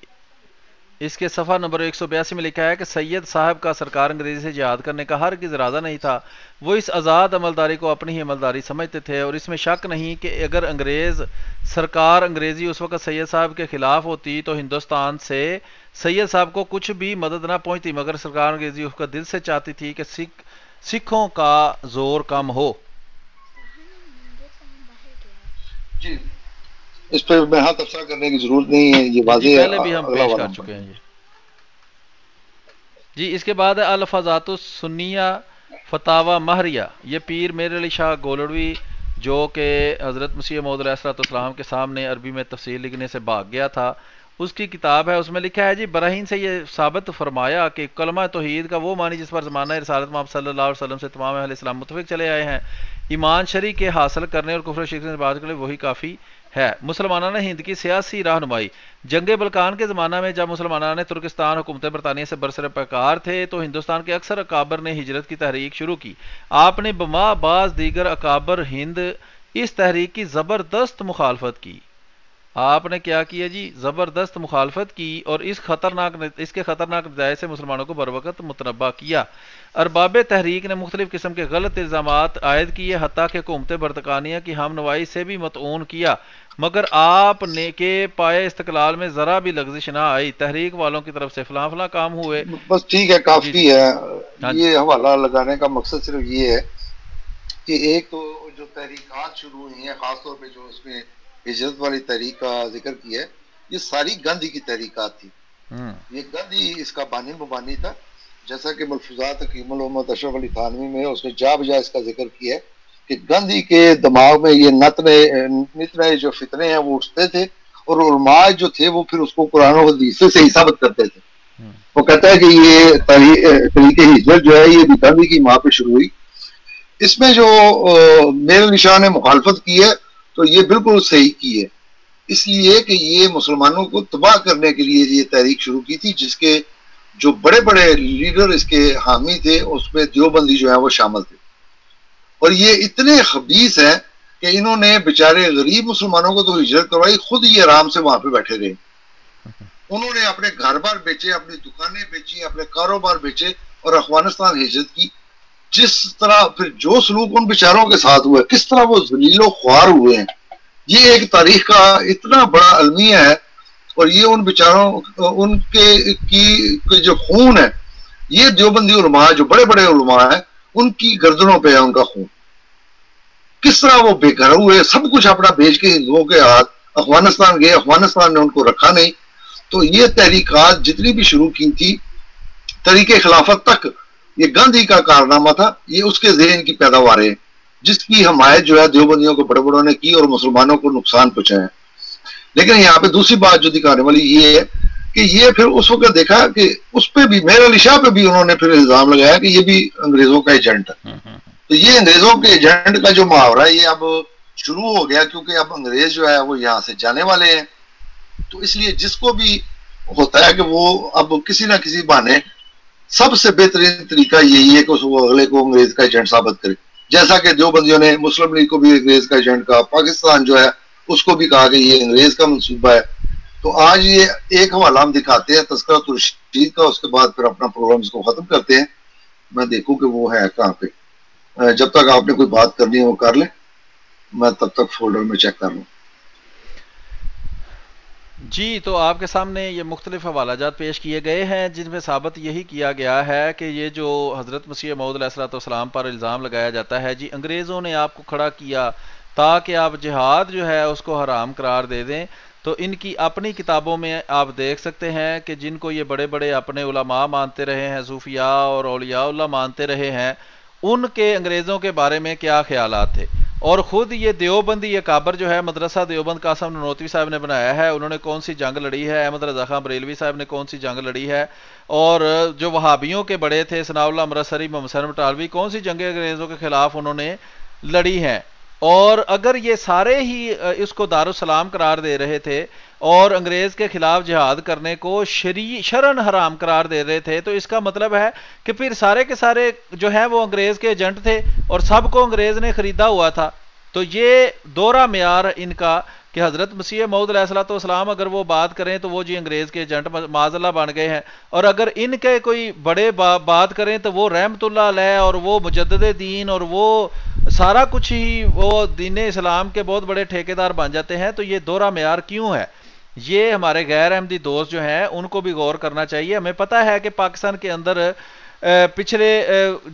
S2: اس کے صفحہ نمبر 182 میں لکھا ہے کہ سید صاحب کا سرکار انگریزی سے جہاد کرنے کا ہرگز ارادہ نہیں تھا، وہ اس آزاد عملداری کو اپنی ہی عملداری سمجھتے تھے، اور اس میں شک نہیں کہ اگر انگریز سرکار انگریزی اس وقت سید صاحب کے خلاف ہوتی تو ہندوستان سے سید صاحب کو کچھ بھی مدد نہ پہنچتی، مگر سرکار انگریزی اس کا دل سے چاہتی تھی کہ سکھوں کا زور کم ہو۔
S3: جی، اس پہ میں ہاں تبصرہ کرنے کی ضرورت نہیں ہے، یہ
S2: جی
S3: واضح ہے۔
S2: پہلے بھی ہم
S3: اگلا
S2: پیش
S3: والا
S2: کر
S3: ہم
S2: چکے
S3: پڑھیں۔
S2: ہیں جی اس کے بعد ہے الفاظات السنیہ فتاوی مہریہ، یہ پیر میر علی شاہ گولڑوی جو کہ حضرت مسیح موعود علیہ السلام کے سامنے عربی میں تفسیر لکھنے سے بھاگ گیا تھا، اس کی کتاب ہے۔ اس میں لکھا ہے جی براہین سے یہ ثابت فرمایا کہ کلمہ توحید کا وہ معنی جس پر زمانہ رسالت محمد صلی اللہ علیہ وسلم سے تمام اہل اسلام متفق چلے آئے ہیں، ایمان شرع کے حاصل کرنے اور کفر و شرک سے بات کرنے وہی کافی ہے۔ مسلمانوں نے ہند کی سیاسی رہنمائی، جنگ بلکان کے زمانہ میں جب مسلمانوں نے ترکستان حکومت برطانیہ سے برسر پیکار تھے تو ہندوستان کے اکثر اکابر نے ہجرت کی تحریک شروع کی۔ آپ نے بما بعض دیگر اکابر ہند اس تحریک کی زبردست مخالفت کی۔ آپ نے کیا کیا جی؟ زبردست مخالفت کی اور اس کے خطرناک نتائج سے مسلمانوں کو بروقت متنبہ کیا۔ ارباب تحریک نے مختلف قسم کے غلط الزامات عائد کیے، حتیٰ کہ حکومت برطانیہ کی ہم نوائی سے بھی مطعون کیا، مگر آپ نے کے پائے استقلال میں ذرا بھی لغزش نہ آئی۔ تحریک والوں کی طرف سے فلاں فلاں کام ہوئے۔
S3: بس ٹھیک ہے،
S2: جی جی
S3: کافی ہے۔
S2: ہاں جی
S3: یہ حوالہ لگانے کا مقصد صرف یہ ہے کہ ایک تو جو تحریکات شروع ہوئی ہیں، خاص طور پہ جو اس میں ہجرت والی تحریک کا ذکر کیا ہے، یہ ساری گاندھی کی تحریکات تھی۔ یہ گاندھی اس کا بانی مبانی تھا، جیسا کہ ملفوظات حکیم الامت اشرف علی تھانوی میں اس نے جا بجا اس کا ذکر کیا ہے کہ گاندھی کے دماغ میں یہ نت نئے جو فتنے ہیں وہ اٹھتے تھے، اور علماء جو تھے وہ پھر اس کو قرآن و حدیث سے صحیح ثابت کرتے تھے۔ وہ کہتا ہے کہ یہ طریق ہجرت جو ہے یہ بھی گاندھی کی ماں پہ شروع ہوئی۔ اس میں جو میر علی شاہ نے مخالفت کی ہے تو یہ بالکل صحیح کی ہے، اس لیے کہ یہ مسلمانوں کو تباہ کرنے کے لیے یہ تحریک شروع کی تھی، جس کے جو بڑے بڑے لیڈر اس کے حامی تھے اس میں دیوبندی جو ہے وہ شامل تھے، اور یہ اتنے خبیث ہیں کہ انہوں نے بیچارے غریب مسلمانوں کو تو ہجرت کروائی، خود یہ آرام سے وہاں پہ بیٹھے رہے۔ انہوں نے اپنے گھر بار بیچے، اپنی دکانیں بیچی، اپنے کاروبار بیچے اور افغانستان ہجرت کی۔ جس طرح پھر جو سلوک ان بیچاروں کے ساتھ ہوا ہے، کس طرح وہ ذلیل و خوار ہوئے ہیں، یہ ایک تاریخ کا اتنا بڑا المیہ ہے، اور یہ ان بیچاروں ان کے جو خون ہے، یہ دیوبندی علماء جو بڑے بڑے علماء ہیں ان کی گردنوں پہ ہے ان کا خون۔ کس طرح وہ بے گھر ہوئے، سب کچھ اپنا بیچ کے ہندوؤں کے ہاتھ افغانستان گئے، افغانستان نے ان کو رکھا نہیں۔ تو یہ تحریکات جتنی بھی شروع کی تھی تحریک خلافت تک، یہ گاندھی کا کارنامہ تھا، یہ اس کے ذہن کی پیداوار ہے، جس کی حمایت جو ہے دیوبندیوں کو بڑے بڑوں نے کی اور مسلمانوں کو نقصان پہنچایا۔ لیکن یہاں پہ دوسری بات جو دکھانے والی یہ ہے کہ یہ پھر اس وقت دیکھا کہ اس پہ بھی میر علی شاہ پہ بھی انہوں نے پھر الزام لگایا کہ یہ بھی انگریزوں کا ایجنٹ ہے۔ تو یہ انگریزوں کے ایجنٹ کا جو محاورہ ہے یہ اب شروع ہو گیا، کیونکہ اب انگریز جو ہے وہ یہاں سے جانے والے ہیں، تو اس لیے جس کو بھی ہوتا ہے کہ وہ اب کسی نہ کسی بہانے، سب سے بہترین طریقہ یہی ہے کہ وہ اگلے کو انگریز کا ایجنٹ ثابت کرے، جیسا کہ دیوبندیوں نے مسلم لیگ کو بھی انگریز کا ایجنٹ کہا، پاکستان جو ہے اس کو بھی کہا کہ یہ انگریز کا منصوبہ ہے۔ تو آج یہ ایک حوالہ ہم دکھاتے ہیں تذکرۃ الرشید کا، اس کے بعد پھر اپنا پروگرام اس کو ختم کرتے ہیں میں دیکھوں کہ وہ ہے کہاں پہ. جب تک آپ نے کوئی بات کرنی ہے وہ کر لیں, میں تب تک فولڈر میں چیک کر لوں.
S2: جی تو آپ کے سامنے یہ مختلف حوالہ جات پیش کیے گئے ہیں جن میں ثابت یہی کیا گیا ہے کہ یہ جو حضرت مسیح موعود علیہ الصلوۃ والسلام پر الزام لگایا جاتا ہے جی انگریزوں نے آپ کو کھڑا کیا تاکہ آپ جہاد جو ہے اس کو حرام قرار دے دیں. تو ان کی اپنی کتابوں میں آپ دیکھ سکتے ہیں کہ جن کو یہ بڑے بڑے اپنے علماء مانتے رہے ہیں, صوفیاء اور اولیاء اللہ مانتے رہے ہیں, ان کے انگریزوں کے بارے میں کیا خیالات تھے. اور خود یہ دیوبندی یہ کابر جو ہے مدرسہ دیوبند قاسم ننوتوی صاحب نے بنایا ہے, انہوں نے کون سی جنگ لڑی ہے, احمد رضا خان بریلوی صاحب نے کون سی جنگ لڑی ہے, اور جو وہابیوں کے بڑے تھے ثناء اللہ امرتسری, محمد حسین بٹالوی, کون سی جنگیں انگریزوں کے خلاف انہوں نے لڑی ہیں. اور اگر یہ سارے ہی اس کو دارالسلام قرار دے رہے تھے اور انگریز کے خلاف جہاد کرنے کو شرعن حرام قرار دے رہے تھے, تو اس کا مطلب ہے کہ پھر سارے کے سارے جو ہیں وہ انگریز کے ایجنٹ تھے اور سب کو انگریز نے خریدا ہوا تھا. تو یہ دورہ معیار ان کا کہ حضرت مسیح موعود علیہ الصلوۃ والسلام اگر وہ بات کریں تو وہ جی انگریز کے ایجنٹ معاذ اللہ بن گئے ہیں, اور اگر ان کے کوئی بڑے بات کریں تو وہ رحمت اللہ علیہ اور وہ مجدد دین اور وہ سارا کچھ ہی وہ دین اسلام کے بہت بڑے ٹھیکیدار بن جاتے ہیں. تو یہ دورہ معیار کیوں ہے؟ یہ ہمارے غیر احمدی دوست جو ہیں ان کو بھی غور کرنا چاہیے. ہمیں پتہ ہے کہ پاکستان کے اندر پچھلے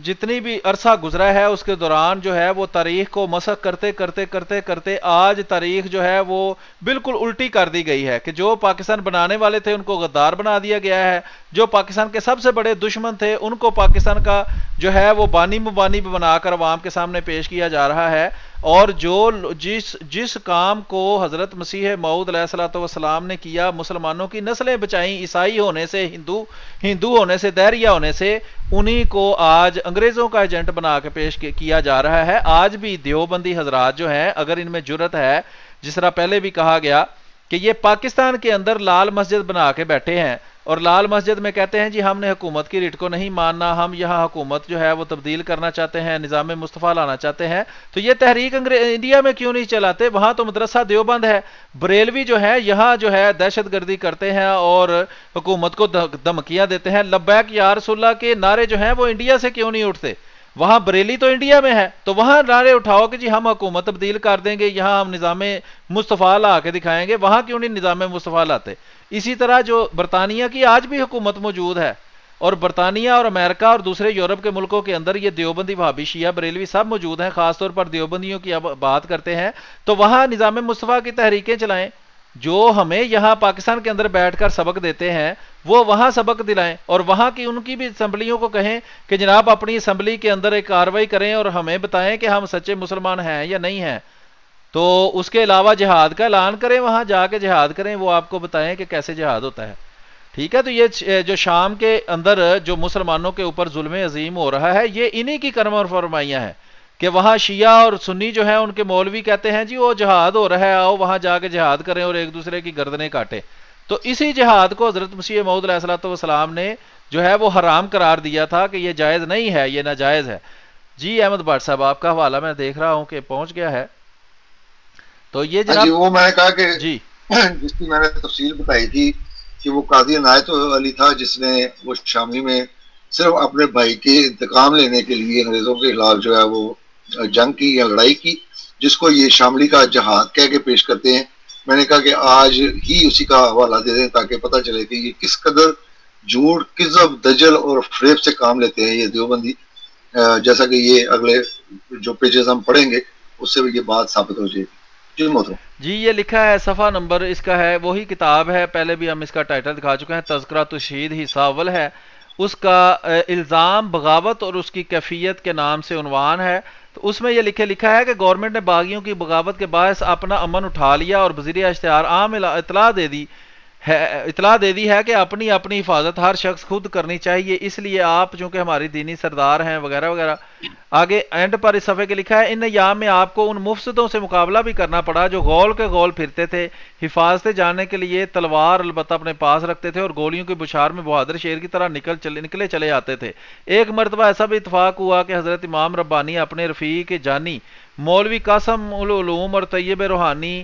S2: جتنی بھی عرصہ گزرا ہے اس کے دوران جو ہے وہ تاریخ کو مسخ کرتے کرتے کرتے کرتے آج تاریخ جو ہے وہ بالکل الٹی کر دی گئی ہے کہ جو پاکستان بنانے والے تھے ان کو غدار بنا دیا گیا ہے, جو پاکستان کے سب سے بڑے دشمن تھے ان کو پاکستان کا جو ہے وہ بانی مبانی بنا کر عوام کے سامنے پیش کیا جا رہا ہے. اور جو جس کام کو حضرت مسیح موعود علیہ الصلوۃ والسلام نے کیا, مسلمانوں کی نسلیں بچائیں عیسائی ہونے سے, ہندو ہونے سے, دہریہ ہونے سے, انہی کو آج انگریزوں کا ایجنٹ بنا کے پیش کیا جا رہا ہے. آج بھی دیوبندی حضرات جو ہیں اگر ان میں جرت ہے, جس طرح پہلے بھی کہا گیا کہ یہ پاکستان کے اندر لال مسجد بنا کے بیٹھے ہیں اور لال مسجد میں کہتے ہیں جی ہم نے حکومت کی ریٹ کو نہیں ماننا, ہم یہاں حکومت جو ہے وہ تبدیل کرنا چاہتے ہیں, نظام مصطفیٰ لانا چاہتے ہیں. تو یہ تحریک انڈیا میں کیوں نہیں چلاتے؟ وہاں تو مدرسہ دیوبند ہے. بریلوی جو ہے یہاں جو ہے دہشت گردی کرتے ہیں اور حکومت کو دھمکیاں دیتے ہیں. لبیک یا رسول اللہ کے نعرے جو ہیں وہ انڈیا سے کیوں نہیں اٹھتے؟ وہاں بریلی تو انڈیا میں ہے, تو وہاں نعرے اٹھاؤ کہ جی ہم حکومت تبدیل کر دیں گے, یہاں ہم نظام مصطفیٰ لا کے دکھائیں گے. وہاں کیوں نہیں نظام مصطفیٰ لاتے؟ اسی طرح جو برطانیہ کی آج بھی حکومت موجود ہے, اور برطانیہ اور امریکہ اور دوسرے یورپ کے ملکوں کے اندر یہ دیوبندی وہابی شیعہ بریلوی سب موجود ہیں, خاص طور پر دیوبندیوں کی اب بات کرتے ہیں. تو وہاں نظام مصطفیٰ کی تحریکیں چلائیں, جو ہمیں یہاں پاکستان کے اندر بیٹھ کر سبق دیتے ہیں وہ وہاں سبق دلائیں, اور وہاں کی ان کی بھی اسمبلیوں کو کہیں کہ جناب اپنی اسمبلی کے اندر ایک کارروائی کریں اور ہمیں بتائیں کہ ہم سچے مسلمان ہیں یا نہیں ہیں. تو اس کے علاوہ جہاد کا اعلان کریں, وہاں جا کے جہاد کریں, وہ آپ کو بتائیں کہ کیسے جہاد ہوتا ہے. ٹھیک ہے, تو یہ جو شام کے اندر جو مسلمانوں کے اوپر ظلم عظیم ہو رہا ہے یہ انہی کی کرم اور فرمائیاں ہیں کہ وہاں شیعہ اور سنی جو ہیں ان کے مولوی کہتے ہیں جی وہ جہاد ہو رہا ہے, آؤ وہاں جا کے جہاد کریں اور ایک دوسرے کی گردنیں کاٹیں. تو اسی جہاد کو حضرت مسیح موعود علیہ الصلوۃ والسلام نے جو ہے وہ حرام قرار دیا تھا کہ یہ جائز نہیں ہے, یہ ناجائز ہے. جی احمد بٹ صاحب آپ کا حوالہ میں دیکھ رہا ہوں کہ پہنچ گیا ہے, تو یہ
S3: ہاں جی,
S2: جناب.
S3: وہ میں نے کہا کہ
S2: جی
S3: جس کی میں نے تفصیل بتائی تھی کہ وہ قاضی عنایت علی تھا جس نے وہ شامی میں صرف اپنے بھائی کے انتقام لینے کے لیے انگریزوں کے خلاف جو ہے وہ جنگ کی یا لڑائی کی, جس کو یہ شاملی کا جہاد کہہ کے پیش کرتے ہیں. میں نے کہا کہ آج ہی اسی کا حوالہ دے دیں تاکہ پتہ چلے کہ یہ کس قدر جھوٹ, کذب, دجل اور فریب سے کام لیتے ہیں یہ دیوبندی. جیسا کہ یہ اگلے جو پیجز ہم پڑھیں گے اس سے بھی یہ بات ثابت ہو جائے گی. جی محترم.
S2: جی یہ لکھا ہے صفحہ نمبر اس کا ہے, وہی کتاب ہے, پہلے بھی ہم اس کا ٹائٹل دکھا چکے ہیں, تذکرۃ الشہید حصہ اول ہے, اس کا الزام بغاوت اور اس کی کیفیت کے نام سے عنوان ہے. تو اس میں یہ لکھا ہے کہ گورنمنٹ نے باغیوں کی بغاوت کے باعث اپنا امن اٹھا لیا اور بذریعہ اشتہار عام اطلاع دے دی ہے کہ اپنی حفاظت ہر شخص خود کرنی چاہیے, اس لیے آپ چونکہ ہماری دینی سردار ہیں وغیرہ وغیرہ. آگے اینڈ پر اس صفحے کے لکھا ہے, ان ایام میں آپ کو ان مفسدوں سے مقابلہ بھی کرنا پڑا جو غول کے غول پھرتے تھے, حفاظتیں جاننے کے لیے تلوار البتہ اپنے پاس رکھتے تھے اور گولیوں کی بشار میں بہادر شیر کی طرح نکلے چلے آتے تھے. ایک مرتبہ ایسا بھی اتفاق ہوا کہ حضرت امام ربانی اپنے رفیق جانی مولوی قاسم العلوم اور طیب روحانی